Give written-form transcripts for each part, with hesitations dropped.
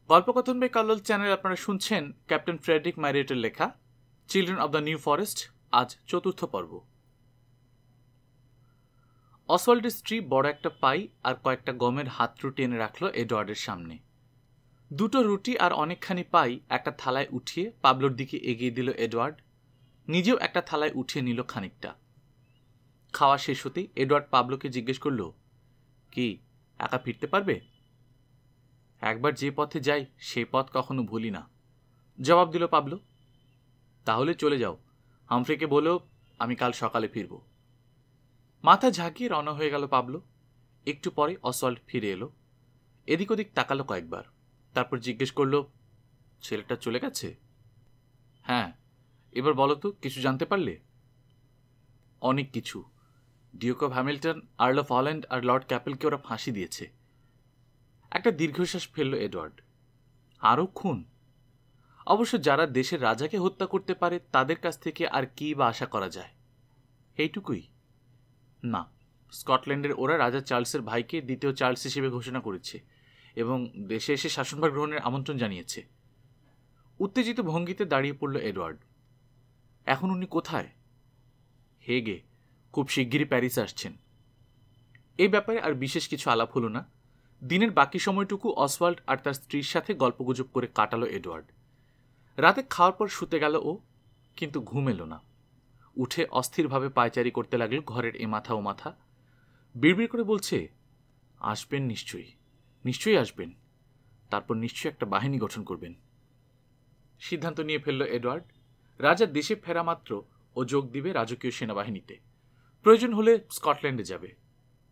গল্পকথন by Kallol channel আপনারা শুনছেন captain Friedrich ম্যারিয়েটের লেখা children of the new forest. আজ চতুর্থ পর্ব। অসওয়াল্ডের স্ত্রী বড় একটা পাই আর কয়েকটা গমের হাত রুটি এনে রাখল এডওয়ার্ডের সামনে। দুটো রুটি আর অনেকখানি পাই একটা থালায় উঠিয়ে পাবলোর দিকে এগিয়ে দিল এডওয়ার্ড। নিজেও একটা থালায় উঠিয়ে নিল খানিকটা। খাওয়া শেষ হতেই এডওয়ার্ড পাবলোকে জিজ্ঞেস করল, কি একা ফিরতে পারবে? একবার যে পথে যাই সেই পথ কখনো ভুলি না, জবাব দিল পাবলো। তাহলে চলে যাও, হামফ্রেকে বলো আমি কাল সকালে ফিরব। মাথা ঝাঁকিয়ে রওনা হয়ে গেল পাবলো। একটু পরে অসওয়াল্ড ফিরে এলো। এদিক ওদিক তাকালো কয়েকবার, তারপর জিজ্ঞেস করল, ছেলেটা চলে গেছে? হ্যাঁ, এবার বলো তো কিছু জানতে পারলে? অনেক কিছু। Duke of Hamilton, Earl of Holland আর লর্ড ক্যাপেলকে ওরা ফাঁসি দিয়েছে। একটা দীর্ঘশ্বাস ফেলল এডওয়ার্ড। আরও খুন? অবশ্য যারা দেশের রাজাকে হত্যা করতে পারে তাদের কাছ থেকে আর কি বা আশা করা যায়? এইটুকুই না, স্কটল্যান্ডের ওরা রাজা চার্লসের ভাইকে দ্বিতীয় চার্লস হিসেবে ঘোষণা করেছে এবং দেশে এসে শাসনভার গ্রহণের আমন্ত্রণ জানিয়েছে। উত্তেজিত ভঙ্গিতে দাঁড়িয়ে পড়ল এডওয়ার্ড। এখন উনি কোথায়? হেগে, খুব শিগগিরই প্যারিসে আসছেন। এই ব্যাপারে আর বিশেষ কিছু আলাপ হলো না। দিনের বাকি সময়টুকু অসওয়াল্ড আর তার স্ত্রীর সাথে গল্পগুজব করে কাটালো এডওয়ার্ড। রাতে খাওয়ার পর শুতে গেল ও, কিন্তু ঘুম এলো না। উঠে অস্থিরভাবে পায়চারি করতে লাগলো ঘরের এ মাথা ও মাথা। বিড়বিড় করে বলছে, আসবেন নিশ্চয়ই, নিশ্চয়ই আসবেন, তারপর নিশ্চয়ই একটা বাহিনী গঠন করবেন। সিদ্ধান্ত নিয়ে ফেলল এডওয়ার্ড। রাজা দেশে ফেরা মাত্র ও যোগ দিবে রাজকীয় সেনাবাহিনীতে। প্রয়োজন হলে স্কটল্যান্ডে যাবে।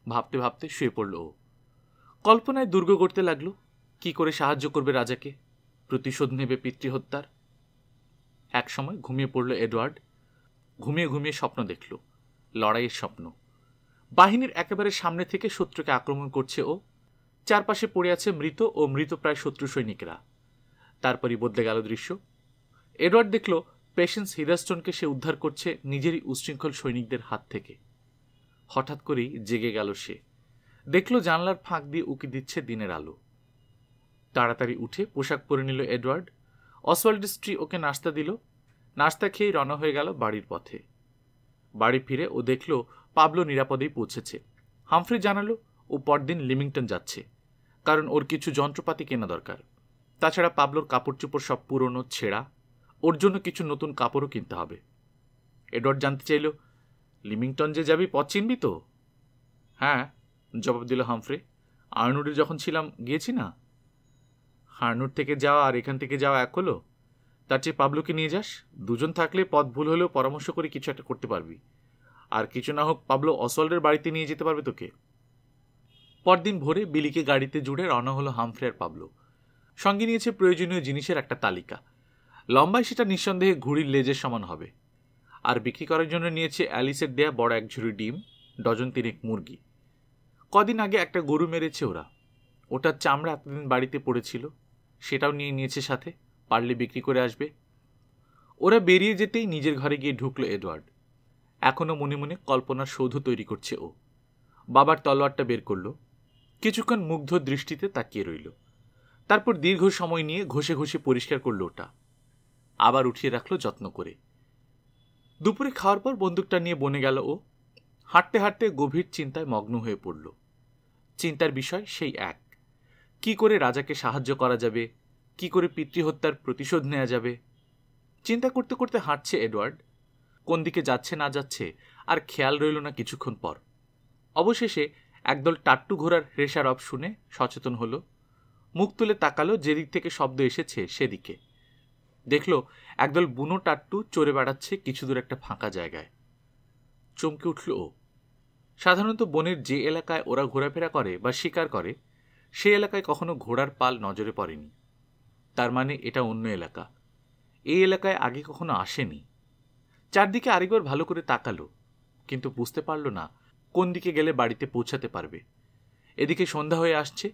ভাবতে ভাবতে শুয়ে পড়ল ও। কল্পনায় দুর্গ গড়তে লাগলো, কি করে সাহায্য করবে রাজাকে, প্রতিশোধ নেবে পিতৃহত্যার। এক সময় ঘুমিয়ে পড়ল এডওয়ার্ড। ঘুমিয়ে ঘুমিয়ে স্বপ্ন দেখল, লড়াইয়ের স্বপ্ন। বাহিনীর একেবারে সামনে থেকে শত্রুকে আক্রমণ করছে ও। চারপাশে পড়ে আছে মৃত ও মৃতপ্রায় শত্রু সৈনিকরা। তারপরই বদলে গেল দৃশ্য। এডওয়ার্ড দেখল পেশেন্স হিদারস্টোনকে সে উদ্ধার করছে নিজেরই উচ্ছৃঙ্খল সৈনিকদের হাত থেকে। হঠাৎ করেই জেগে গেল সে। দেখল জানলার ফাঁক দিয়ে উকি দিচ্ছে দিনের আলো। তাড়াতাড়ি উঠে পোশাক পরে নিল এডওয়ার্ড। অসওয়াল্ডের স্ত্রী ওকে নাস্তা দিল। নাস্তা খেয়েই রওনা হয়ে গেল বাড়ির পথে। বাড়ি ফিরে ও দেখল পাবলো নিরাপদেই পৌঁছেছে। হামফ্রে জানালো ও পরদিন লিমিংটন যাচ্ছে, কারণ ওর কিছু যন্ত্রপাতি কেনা দরকার। তাছাড়া পাবলোর কাপড় চোপড় সব পুরনো ছেঁড়া, ওর জন্য কিছু নতুন কাপড়ও কিনতে হবে। এডওয়ার্ড জানতে চাইল, লিমিংটন যে যাবি পথ চিনবি তো? হ্যাঁ, জবাব দিল হামফ্রে। আর্নুডে যখন ছিলাম গিয়েছি না। আর্নুড থেকে যাওয়া আর এখান থেকে যাওয়া এক হলো? তার চেয়ে পাবলোকে নিয়ে যাস, দুজন থাকলে পথ ভুল হলেও পরামর্শ করে কিছু একটা করতে পারবি। আর কিছু না হোক পাবলো অসওয়াল্ডের বাড়িতে নিয়ে যেতে পারবে তোকে। পরদিন ভোরে বিলিকে গাড়িতে জুড়ে রওনা হলো হামফ্রে আর পাবলো। সঙ্গে নিয়েছে প্রয়োজনীয় জিনিসের একটা তালিকা। লম্বায় সেটা নিঃসন্দেহে ঘুড়ির লেজের সমান হবে। আর বিক্রি করার জন্য নিয়েছে অ্যালিসের দেয়া বড় এক ঝুড়ি ডিম, ডজন তিনেক মুরগি। কদিন আগে একটা গরু মেরেছে ওরা, ওটার চামড়া এতদিন বাড়িতে পড়েছিল, সেটাও নিয়ে নিয়েছে সাথে, পারলে বিক্রি করে আসবে। ওরা বেরিয়ে যেতেই নিজের ঘরে গিয়ে ঢুকল এডওয়ার্ড। এখনো মনে মনে কল্পনার সৌধ তৈরি করছে ও। বাবার তলোয়ারটা বের করল, কিছুক্ষণ মুগ্ধ দৃষ্টিতে তাকিয়ে রইল। তারপর দীর্ঘ সময় নিয়ে ঘষে ঘষে পরিষ্কার করল ওটা, আবার উঠিয়ে রাখল যত্ন করে। দুপুরে খাওয়ার পর বন্দুকটা নিয়ে বনে গেল ও। হাঁটতে হাঁটতে গভীর চিন্তায় মগ্ন হয়ে পড়ল। চিন্তার বিষয় সেই এক, কি করে রাজাকে সাহায্য করা যাবে, কি করে পিতৃহত্যার প্রতিশোধ নেওয়া যাবে। চিন্তা করতে করতে হাঁটছে এডওয়ার্ড। কোন দিকে যাচ্ছে না যাচ্ছে আর খেয়াল রইল না। কিছুক্ষণ পর অবশেষে একদল টাট্টু ঘোড়ার রেশারব শুনে সচেতন হলো। মুখ তুলে তাকালো যেদিক থেকে শব্দ এসেছে সেদিকে। দেখল একদল বুনো টাট্টু চড়ে বেড়াচ্ছে কিছু দূর একটা ফাঁকা জায়গায়। চমকে উঠল ও। সাধারণত বনের যে এলাকায় ওরা ঘোরাফেরা করে বা শিকার করে সে এলাকায় কখনো ঘোড়ার পাল নজরে পড়েনি। তার মানে এটা অন্য এলাকা, এই এলাকায় আগে কখনো আসেনি। চারদিকে আরেকবার ভালো করে তাকালো, কিন্তু বুঝতে পারল না কোন দিকে গেলে বাড়িতে পৌঁছাতে পারবে। এদিকে সন্ধ্যা হয়ে আসছে।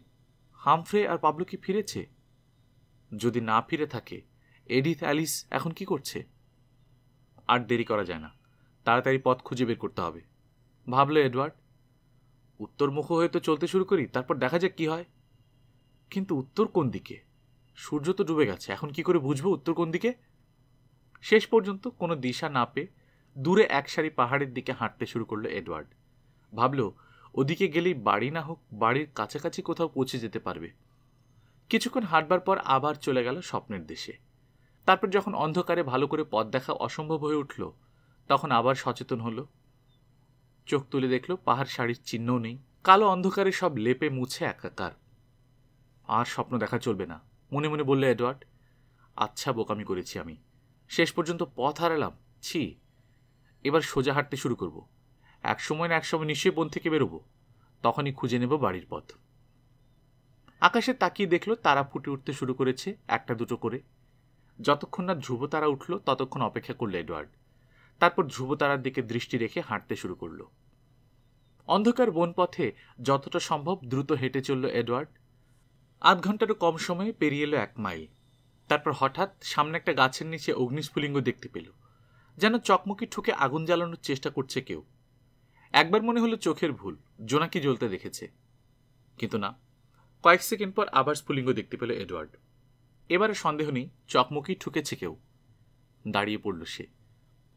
হামফ্রে আর পাবলো কি ফিরেছে? যদি না ফিরে থাকে, এডিথ অ্যালিস এখন কি করছে? আর দেরি করা যায় না, তাড়াতাড়ি পথ খুঁজে বের করতে হবে, ভাবল এডওয়ার্ড। উত্তরমুখ হয়ে তো চলতে শুরু করি, তারপর দেখা যাক কি হয়। কিন্তু উত্তর কোন দিকে? সূর্য তো ডুবে গেছে, এখন কি করে বুঝবো উত্তর কোন দিকে? শেষ পর্যন্ত কোনো দিশা না পেয়ে দূরে এক সারি পাহাড়ের দিকে হাঁটতে শুরু করলো এডওয়ার্ড। ভাবল ওদিকে গেলেই বাড়ি না হোক বাড়ির কাছাকাছি কোথাও পৌঁছে যেতে পারবে। কিছুক্ষণ হাঁটবার পর আবার চলে গেল স্বপ্নের দেশে। তারপর যখন অন্ধকারে ভালো করে পথ দেখা অসম্ভব হয়ে উঠল, তখন আবার সচেতন হলো। চোখ তুলে দেখল পাহাড় সারির চিহ্নও নেই, কালো অন্ধকারে সব লেপে মুছে একাকার। আর স্বপ্ন দেখা চলবে না, মনে মনে বলল এডওয়ার্ড। আচ্ছা বোকামি করেছি আমি, শেষ পর্যন্ত পথ হারালাম। ছি, এবার সোজা হাঁটতে শুরু করব। এক সময় না এক সময় নিশ্চয়ই বন থেকে বেরোবো, তখনই খুঁজে নেব বাড়ির পথ। আকাশে তাকিয়ে দেখল তারা ফুটে উঠতে শুরু করেছে একটা দুটো করে। যতক্ষণ না ধ্রুব তারা উঠল ততক্ষণ অপেক্ষা করল এডওয়ার্ড। তারপর ধ্রুব তারার দিকে দৃষ্টি রেখে হাঁটতে শুরু করল। অন্ধকার বনপথে যতটা সম্ভব দ্রুত হেঁটে চলল এডওয়ার্ড। আধ ঘন্টারও কম সময়ে পেরিয়ে এলো 1 মাইল। তারপর হঠাৎ সামনে একটা গাছের নিচে অগ্নিস্ফুলিঙ্গ দেখতে পেল, যেন চকমকি ঠুকে আগুন জ্বালানোর চেষ্টা করছে কেউ। একবার মনে হলো চোখের ভুল, জোনাকি জ্বলতে দেখেছে, কিন্তু না। কয়েক সেকেন্ড পর আবার স্ফুলিঙ্গ দেখতে পেল এডওয়ার্ড। এবারে সন্দেহ নেই, চকমকি ঠুকেছে কেউ। দাঁড়িয়ে পড়ল সে।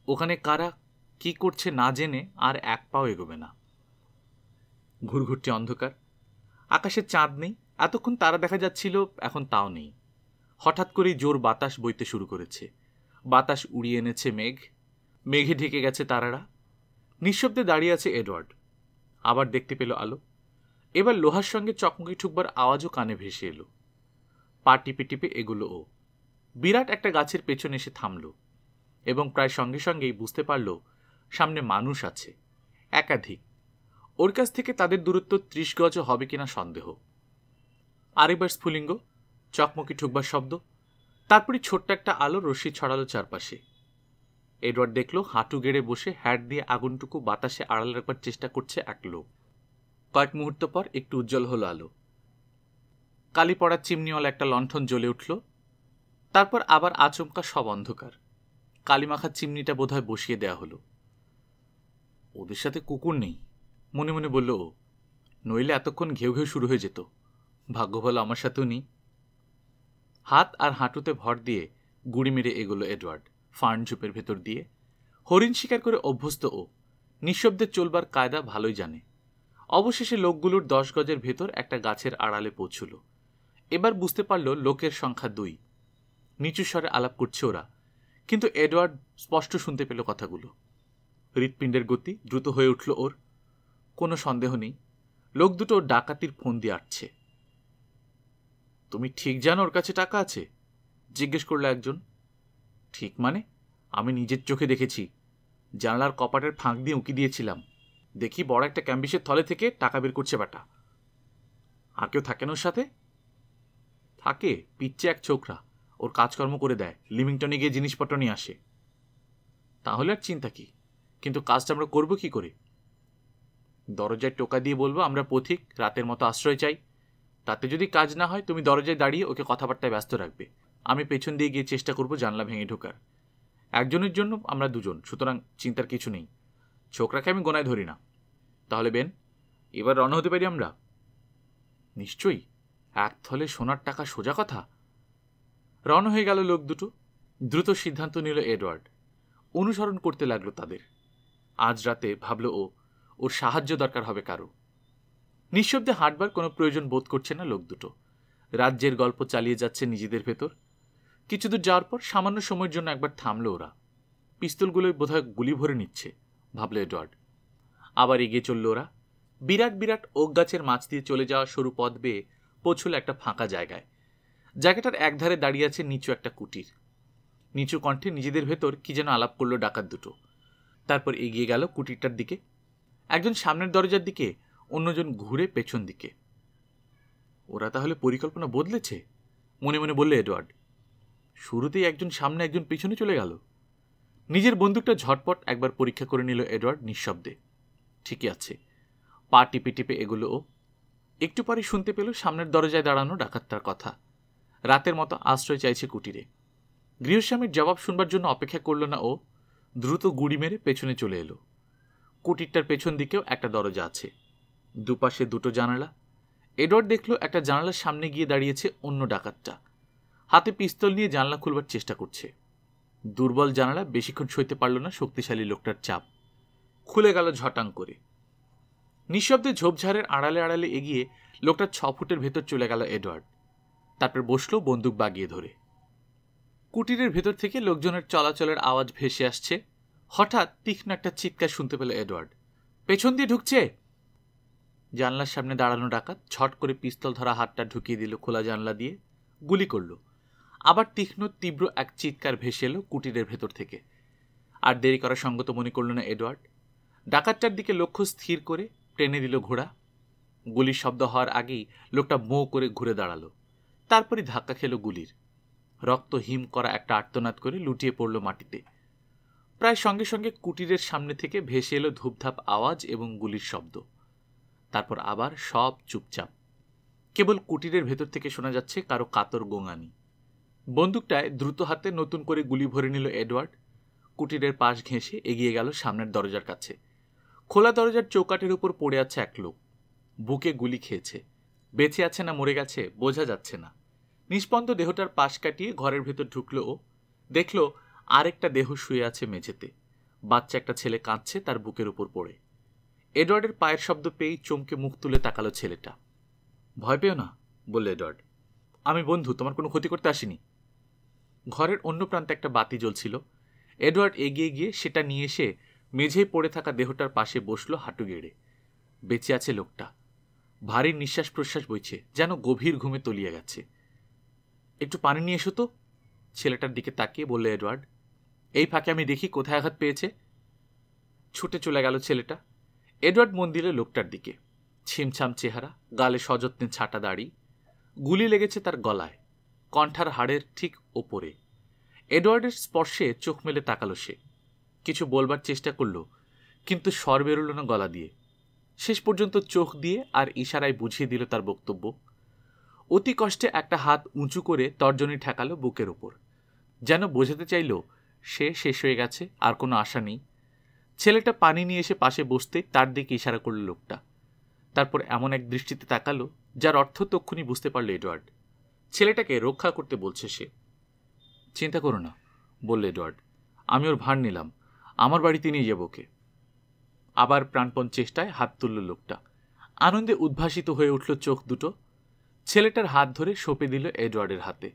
ওখানে কারা কি করছে না জেনে আর এক পাও এগোবে না। ঘুরঘুরটি অন্ধকার, আকাশে চাঁদ নেই। এতক্ষণ তারা দেখা যাচ্ছিল, এখন তাও নেই। হঠাৎ করেই জোর বাতাস বইতে শুরু করেছে। বাতাস উড়িয়ে এনেছে মেঘ, মেঘে ঢেকে গেছে তারারা। নিঃশব্দে দাঁড়িয়ে আছে এডওয়ার্ড। আবার দেখতে পেল আলো। এবার লোহার সঙ্গে চকমকি ঠুকবার আওয়াজও কানে ভেসে এলো। পা টিপে টিপে এগুলো ও বিরাট একটা গাছের পেছনে এসে থামল, এবং প্রায় সঙ্গে সঙ্গেই বুঝতে পারল সামনে মানুষ আছে, একাধিক। ওর কাছ থেকে তাদের দূরত্ব 30 গজও হবে কিনা সন্দেহ। আরেকবার স্ফুলিঙ্গ, চকমকি ঠুকবার শব্দ, তারপরই ছোট্ট একটা আলো রশ্মি ছড়ালো চারপাশে। এডওয়ার্ড দেখল হাঁটু গেড়ে বসে হ্যাট দিয়ে আগুনটুকু বাতাসে আড়াল রাখবার চেষ্টা করছে এক লোক। কয়েক মুহূর্ত পর একটু উজ্জ্বল হলো আলো। কালি পড়া চিমনিওয়ালা একটা লণ্ঠন জ্বলে উঠল। তারপর আবার আচমকা সব অন্ধকার। কালিমাখার চিমনিটা বোধহয় বসিয়ে দেয়া হলো। ওদের সাথে কুকুর নেই, মনে মনে বলল ও, নইলে এতক্ষণ ঘেউ ঘেউ শুরু হয়ে যেত। ভাগ্য ভালো আমার সাথেও নেই। হাত আর হাঁটুতে ভর দিয়ে গুড়ি মেরে এগোলো এডওয়ার্ড ফার্ন ঝোপের ভেতর দিয়ে। হরিণ শিকার করে অভ্যস্ত ও, নিঃশব্দে চলবার কায়দা ভালোই জানে। অবশেষে লোকগুলোর 10 গজের ভেতর একটা গাছের আড়ালে পৌঁছল। এবার বুঝতে পারল লোকের সংখ্যা 2। নিচু স্বরে আলাপ করছে ওরা, কিন্তু এডওয়ার্ড স্পষ্ট শুনতে পেল কথাগুলো। হৃৎপিণ্ডের গতি দ্রুত হয়ে উঠল ওর। কোনো সন্দেহ নেই, লোক দুটো ওর ডাকাতির ফোন দিয়ে আসছে। তুমি ঠিক জানো ওর কাছে টাকা আছে? জিজ্ঞেস করল একজন। ঠিক মানে? আমি নিজের চোখে দেখেছি, জানলার কপাটের ফাঁক দিয়ে উঁকি দিয়েছিলাম। দেখি বড় একটা ক্যাম্বিসের থলে থেকে টাকা বের করছে বেটা। আর কেউ থাকেন ওর সাথে? থাকে, পিচ্ছে এক ছোকরা, ওর কাজকর্ম করে দেয়, লিভিংটনে গিয়ে জিনিসপত্র নিয়ে আসে। তাহলে আর চিন্তা কি, কিন্তু কাজটা আমরা করব কি করে? দরজায় টোকা দিয়ে বলবো আমরা পথিক, রাতের মতো আশ্রয় চাই। তাতে যদি কাজ না হয় তুমি দরজায় দাঁড়িয়ে ওকে কথাবার্তায় ব্যস্ত রাখবে। আমি পেছন দিয়ে গিয়ে চেষ্টা করব জানলা ভেঙে ঢোকার। একজনের জন্য আমরা দুজন, সুতরাং চিন্তার কিছু নেই। ছোকরাকে আমি গোনায় ধরি না। তাহলে বেন, এবার রওনা হতে পারি আমরা? নিশ্চয়ই, এক থলে সোনার টাকা সোজা কথা। রওনা হয়ে গেল লোক দুটো। দ্রুত সিদ্ধান্ত নিল এডওয়ার্ড। অনুসরণ করতে লাগলো তাদের। আজ রাতে ভাবল ও, ওর সাহায্য দরকার হবে কারো। নিঃশব্দে হাঁটবার কোনো প্রয়োজন বোধ করছে না লোক দুটো। রাজ্যের গল্প চালিয়ে যাচ্ছে নিজেদের ভেতর। কিছুদূর যাওয়ার পর সামান্য সময়ের জন্য একবার থামলো ওরা। পিস্তলগুলোই বোধহয় গুলি ভরে নিচ্ছে, ভাবল এডওয়ার্ড। আবার এগিয়ে চলল ওরা। বিরাট বিরাট ওক গাছের মাছ দিয়ে চলে যাওয়া সরু পথ বেয়ে পৌঁছল একটা ফাঁকা জায়গায়। জায়গাটার একধারে দাঁড়িয়ে আছে নিচু একটা কুটির। নিচু কণ্ঠে নিজেদের ভেতর কি যেন আলাপ করলো ডাকাত দুটো। তারপর এগিয়ে গেল কুটিরটার দিকে। একজন সামনের দরজার দিকে, অন্যজন ঘুরে পেছন দিকে। ওরা তাহলে পরিকল্পনা বদলেছে, মনে মনে বলল এডওয়ার্ড। শুরুতেই একজন সামনে একজন পিছনে চলে গেল। নিজের বন্দুকটা ঝটপট একবার পরীক্ষা করে নিল এডওয়ার্ড নিঃশব্দে। ঠিকই আছে। পা টিপে টিপে এগুলো ও। একটু পরে শুনতে পেল সামনের দরজায় দাঁড়ানো ডাকাতটার কথা। রাতের মতো আশ্রয় চাইছে কুটিরে। গৃহস্বামীর জবাব শুনবার জন্য অপেক্ষা করল না ও, দ্রুত গুড়ি মেরে পেছনে চলে এলো। কুটিরটার পেছন দিকেও একটা দরজা আছে, দুপাশে দুটো জানালা। এডওয়ার্ড দেখল একটা জানালার সামনে গিয়ে দাঁড়িয়েছে অন্য ডাকাতটা। হাতে পিস্তল নিয়ে জানলা খুলবার চেষ্টা করছে। দুর্বল জানালা বেশিক্ষণ সইতে পারল না শক্তিশালী লোকটার চাপ। খুলে গেল ঝটাং করে। নিঃশব্দে ঝোপঝাড়ের আড়ালে আড়ালে এগিয়ে লোকটার 6 ফুটের ভেতর চলে গেল এডওয়ার্ড। তারপর বসলো বন্দুক বাগিয়ে ধরে। কুটিরের ভেতর থেকে লোকজনের চলাচলের আওয়াজ ভেসে আসছে। হঠাৎ তীক্ষ্ণ একটা চিৎকার শুনতে পেল এডওয়ার্ড। পেছন দিয়ে ঢুকছে! জানলার সামনে দাঁড়ানো ডাকাত ছট করে পিস্তল ধরা হাতটা ঢুকিয়ে দিল খোলা জানলা দিয়ে, গুলি করল। আবার তীক্ষ্ণ তীব্র এক চিৎকার ভেসে এলো কুটিরের ভেতর থেকে। আর দেরি করা সঙ্গত মনে করল না এডওয়ার্ড। ডাকাতটার দিকে লক্ষ্য স্থির করে টেনে দিল ঘোড়া। গুলির শব্দ হওয়ার আগেই লোকটা মো করে ঘুরে দাঁড়ালো। তারপরই ধাক্কা খেল গুলির। রক্ত হিম করা একটা আর্তনাদ করে লুটিয়ে পড়ল মাটিতে। প্রায় সঙ্গে সঙ্গে কুটিরের সামনে থেকে ভেসে এলো ধূপধাপ আওয়াজ এবং গুলির শব্দ। তারপর আবার সব চুপচাপ। কেবল কুটিরের ভেতর থেকে শোনা যাচ্ছে কারো কাতর গোঙানি। বন্দুকটায় দ্রুত হাতে নতুন করে গুলি ভরে নিল এডওয়ার্ড। কুটিরের পাশ ঘেঁষে এগিয়ে গেল সামনের দরজার কাছে। খোলা দরজার চৌকাঠের উপর পড়ে আছে এক লোক। বুকে গুলি খেয়েছে। বেঁচে আছে না মরে গেছে বোঝা যাচ্ছে না। নিষ্পন্দ দেহটার পাশ কাটিয়ে ঘরের ভেতর ঢুকল ও দেখল আরেকটা দেহ শুয়ে আছে মেঝেতে। বাচ্চা একটা ছেলে কাঁদছে তার বুকের উপর পড়ে। এডওয়ার্ডের পায়ের শব্দ পেয়েই চমকে মুখ তুলে তাকালো ছেলেটা। ভয় পেও না, বলল এডওয়ার্ড। আমি বন্ধু, তোমার কোনো ক্ষতি করতে আসিনি। ঘরের অন্য প্রান্তে একটা বাতি জ্বলছিল। এডওয়ার্ড এগিয়ে গিয়ে সেটা নিয়ে এসে মেঝেয় পড়ে থাকা দেহটার পাশে বসল হাঁটু গেড়ে। বেঁচে আছে লোকটা। ভারী নিঃশ্বাস প্রশ্বাস বইছে, যেন গভীর ঘুমে তলিয়ে গেছে। একটু পানি নিয়ে এসো তো, ছেলেটার দিকে তাকিয়ে বলল এডওয়ার্ড। এই ফাঁকে আমি দেখি কোথায় আঘাত পেয়েছে। ছুটে চলে গেল ছেলেটা। এডওয়ার্ড মন দিল লোকটার দিকে। ছিমছাম চেহারা, গালে সযত্নে ছাটা দাড়ি। গুলি লেগেছে তার গলায়, কণ্ঠার হাড়ের ঠিক ওপরে। এডওয়ার্ডের স্পর্শে চোখ মেলে তাকালো সে। কিছু বলবার চেষ্টা করল, কিন্তু স্বর বেরোল না গলা দিয়ে। শেষ পর্যন্ত চোখ দিয়ে আর ইশারায় বুঝিয়ে দিল তার বক্তব্য। অতি কষ্টে একটা হাত উঁচু করে তর্জনী ঠেকালো বুকের ওপর, যেন বোঝাতে চাইল সে শেষ হয়ে গেছে, আর কোনো আশা নেই। ছেলেটা পানি নিয়ে এসে পাশে বসতে তার দিকে ইশারা করল লোকটা। তারপর এমন এক দৃষ্টিতে তাকালো যার অর্থ তক্ষুনি বুঝতে পারল এডওয়ার্ড। ছেলেটাকে রক্ষা করতে বলছে সে। চিন্তা করো না, বলল এডওয়ার্ড। আমি ওর ভার নিলাম, আমার বাড়িতে নিয়ে যাব ওকে। আবার প্রাণপণ চেষ্টায় হাত তুলল লোকটা। আনন্দে উদ্ভাসিত হয়ে উঠল চোখ দুটো। ছেলেটার হাত ধরে সঁপে দিল এডওয়ার্ডের হাতে।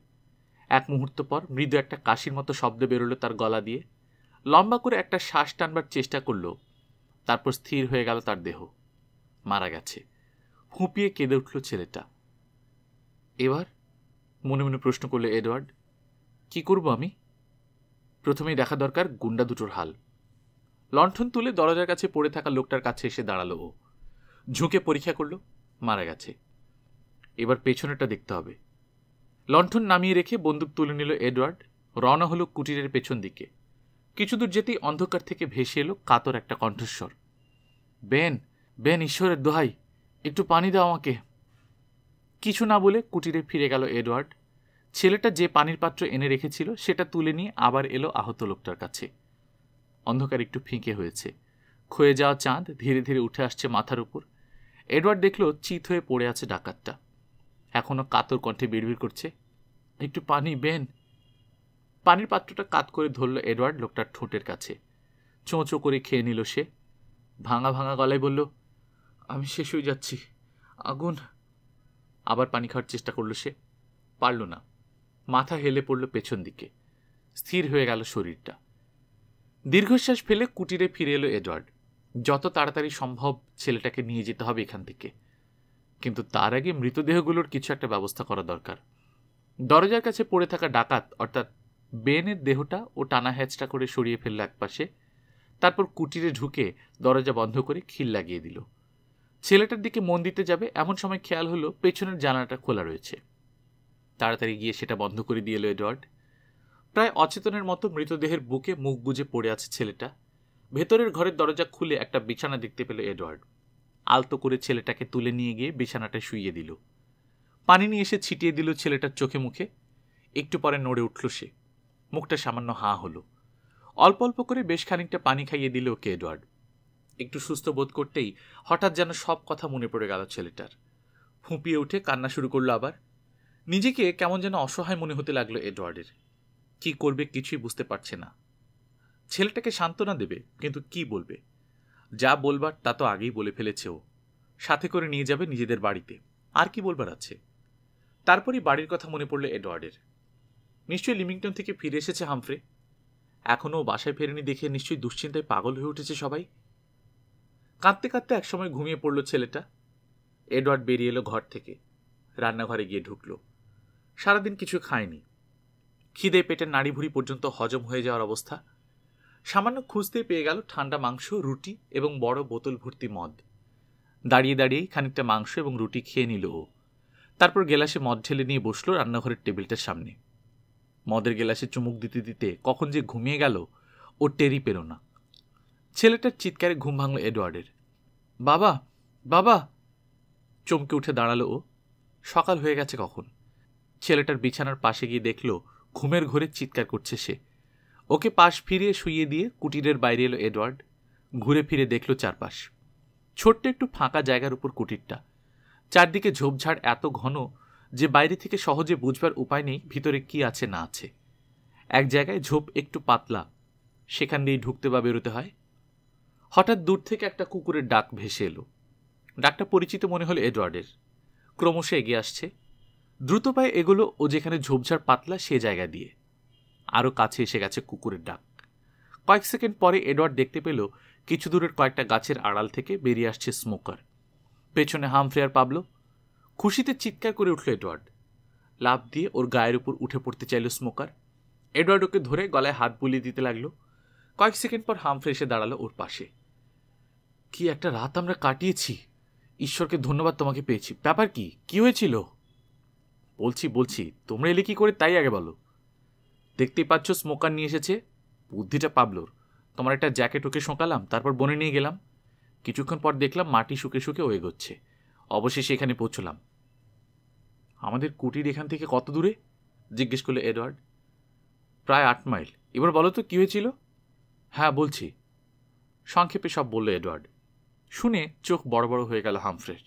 এক মুহূর্ত পর মৃদু একটা কাশির মতো শব্দ বেরোলো তার গলা দিয়ে। লম্বা করে একটা শ্বাস টানবার চেষ্টা করল। তারপর স্থির হয়ে গেল তার দেহ। মারা গেছে। ফুঁপিয়ে কেঁদে উঠল ছেলেটা। এবার মনে মনে প্রশ্ন করল এডওয়ার্ড, কি করব আমি? প্রথমেই দেখা দরকার গুন্ডা দুটোর হাল। লণ্ঠন তুলে দরজার কাছে পড়ে থাকা লোকটার কাছে এসে দাঁড়ালো ও। ঝুঁকে পরীক্ষা করল, মারা গেছে। এবার পেছনেটা দেখতে হবে। লণ্ঠন নামিয়ে রেখে বন্দুক তুলে নিল এডওয়ার্ড। রওনা হলো কুটিরের পেছন দিকে। কিছু দূর যেতেই অন্ধকার থেকে ভেসে এলো কাতর একটা কণ্ঠস্বর। বেন, বেন, ঈশ্বরের দোহাই, একটু পানি দাও আমাকে। কিছু না বলে কুটিরে ফিরে গেল এডওয়ার্ড। ছেলেটা যে পানির পাত্র এনে রেখেছিল সেটা তুলে নিয়ে আবার এলো আহত লোকটার কাছে। অন্ধকার একটু ফিকে হয়েছে। ক্ষয়ে যাওয়া চাঁদ ধীরে ধীরে উঠে আসছে মাথার উপর। এডওয়ার্ড দেখল চিত হয়ে পড়ে আছে ডাকাতটা। এখনো কাতর কণ্ঠে বিড়বিড় করছে, একটু পানি বেন। পানির পাত্রটা কাত করে ধরল এডওয়ার্ড লোকটার ঠোঁটের কাছে। চোঁচো করে খেয়ে নিল সে। ভাঙা ভাঙা গলায় বলল, আমি শেষ হয়ে যাচ্ছি, আগুন। আবার পানি খাওয়ার চেষ্টা করল সে, পারল না। মাথা হেলে পড়ল পেছন দিকে। স্থির হয়ে গেল শরীরটা। দীর্ঘশ্বাস ফেলে কুটিরে ফিরে এলো এডওয়ার্ড। যত তাড়াতাড়ি সম্ভব ছেলেটাকে নিয়ে যেতে হবে এখান থেকে, কিন্তু তার আগে মৃতদেহগুলোর কিছু একটা ব্যবস্থা করা দরকার। দরজার কাছে পড়ে থাকা ডাকাত অর্থাৎ বেনের দেহটা ও টানা হ্যাচটা করে সরিয়ে ফেলল একপাশে। তারপর কুটিরে ঢুকে দরজা বন্ধ করে খিল লাগিয়ে দিল। ছেলেটার দিকে মন দিতে যাবে এমন সময় খেয়াল হলো পেছনের জানালাটা খোলা রয়েছে। তাড়াতাড়ি গিয়ে সেটা বন্ধ করে দিয়ে এলো এডওয়ার্ড। প্রায় অচেতনের মতো মৃতদেহের বুকে মুখ গুজে পড়ে আছে ছেলেটা। ভেতরের ঘরের দরজা খুলে একটা বিছানা দেখতে পেল এডওয়ার্ড। আলতো করে ছেলেটাকে তুলে নিয়ে গিয়ে বিছানাটা শুইয়ে দিল। পানি নিয়ে এসে ছিটিয়ে দিল ছেলেটার চোখে মুখে। একটু পরে নড়ে উঠল সে। মুখটা সামান্য হাঁ হলো। অল্প অল্প করে বেশ খানিকটা পানি খাইয়ে দিল ওকে এডওয়ার্ড। একটু সুস্থ বোধ করতেই হঠাৎ যেন সব কথা মনে পড়ে গেল ছেলেটার। ফুঁপিয়ে উঠে কান্না শুরু করলো আবার। নিজেকে কেমন যেন অসহায় মনে হতে লাগলো এডওয়ার্ডের। কি করবে কিছুই বুঝতে পারছে না। ছেলেটাকে সান্ত্বনা দেবে, কিন্তু কি বলবে? যা বলবার তা তো আগেই বলে ফেলেছে ও। সাথে করে নিয়ে যাবে নিজেদের বাড়িতে, আর কি বলবার আছে? তারপরই বাড়ির কথা মনে পড়ল এডওয়ার্ডের। নিশ্চয়ই লিমিংটন থেকে ফিরে এসেছে হামফ্রে। এখনও বাসায় ফেরেনি দেখে নিশ্চয়ই দুশ্চিন্তায় পাগল হয়ে উঠেছে সবাই। কাঁদতে কাঁদতে একসময় ঘুমিয়ে পড়ল ছেলেটা। এডওয়ার্ড বেরিয়ে এলো ঘর থেকে, রান্নাঘরে গিয়ে ঢুকল। সারাদিন কিছু খায়নি। খিদে পেটের নাড়িভুড়ি পর্যন্ত হজম হয়ে যাওয়ার অবস্থা। সামান্য খুঁজতেই পেয়ে গেল ঠান্ডা মাংস, রুটি এবং বড় বোতল ভর্তি মদ। দাঁড়িয়ে দাঁড়িয়েই খানিকটা মাংস এবং রুটি খেয়ে নিল ও। তারপর গেলাসে মদ ঢেলে নিয়ে বসল রান্নাঘরের টেবিলটার সামনে। মদের গেলাসে চুমুক দিতে দিতে কখন যে ঘুমিয়ে গেল ও টেরই পেল না। ছেলেটার চিৎকারে ঘুম ভাঙল এডওয়ার্ডের। বাবা, বাবা! চমকে উঠে দাঁড়ালো ও। সকাল হয়ে গেছে কখন। ছেলেটার বিছানার পাশে গিয়ে দেখল ঘুমের ঘোরে চিৎকার করছে সে। ওকে পাশ ফিরিয়ে শুইয়ে দিয়ে কুটিরের বাইরে এলো এডওয়ার্ড। ঘুরে ফিরে দেখল চারপাশ। ছোট্ট একটু ফাঁকা জায়গার উপর কুটিরটা। চারদিকে ঝোপঝাড় এত ঘন যে বাইরে থেকে সহজে বুঝবার উপায় নেই ভিতরে কি আছে না আছে। এক জায়গায় ঝোপ একটু পাতলা, সেখান দিয়েই ঢুকতে বা বেরোতে হয়। হঠাৎ দূর থেকে একটা কুকুরের ডাক ভেসে এলো। ডাকটা পরিচিত মনে হলো এডওয়ার্ডের। ক্রমশ এগিয়ে আসছে। দ্রুত পায়ে এগুলো ও যেখানে ঝোপঝাড় পাতলা সে জায়গা দিয়ে। আরও কাছে এসে গেছে কুকুরের ডাক। কয়েক সেকেন্ড পরে এডওয়ার্ড দেখতে পেল কিছু দূরের কয়েকটা গাছের আড়াল থেকে বেরিয়ে আসছে স্মোকার। পেছনে হামফ্রে আর পাবলো। খুশিতে চিৎকার করে উঠল এডওয়ার্ড। লাফ দিয়ে ওর গায়ের উপর উঠে পড়তে চাইল স্মোকার। এডওয়ার্ড ওকে ধরে গলায় হাত বুলিয়ে দিতে লাগলো। কয়েক সেকেন্ড পর হামফ্রে এসে দাঁড়ালো ওর পাশে। কি একটা রাত আমরা কাটিয়েছি। ঈশ্বরকে ধন্যবাদ, তোমাকে পেয়েছি। ব্যাপার কি? কি হয়েছিল? বলছি তোমরা এলে কি করে তাই আগে বলো। দেখতেই পাচ্ছ স্মোকার নিয়ে এসেছে। বুদ্ধিটা পাবলোর। তোমার একটা জ্যাকেট ওকে শোঁকালাম, তারপর বনে নিয়ে গেলাম। কিছুক্ষণ পর দেখলাম মাটি শুকে শুকে ও এগোচ্ছে। অবশেষে এখানে পৌঁছলাম। আমাদের কুটির এখান থেকে কত দূরে? জিজ্ঞেস করলো এডওয়ার্ড। প্রায় 8 মাইল। এবার বলো তো কি হয়েছিল? হ্যাঁ বলছি, সংক্ষেপে সব বলল এডওয়ার্ড। শুনে চোখ বড় বড় হয়ে গেল হামফ্রের।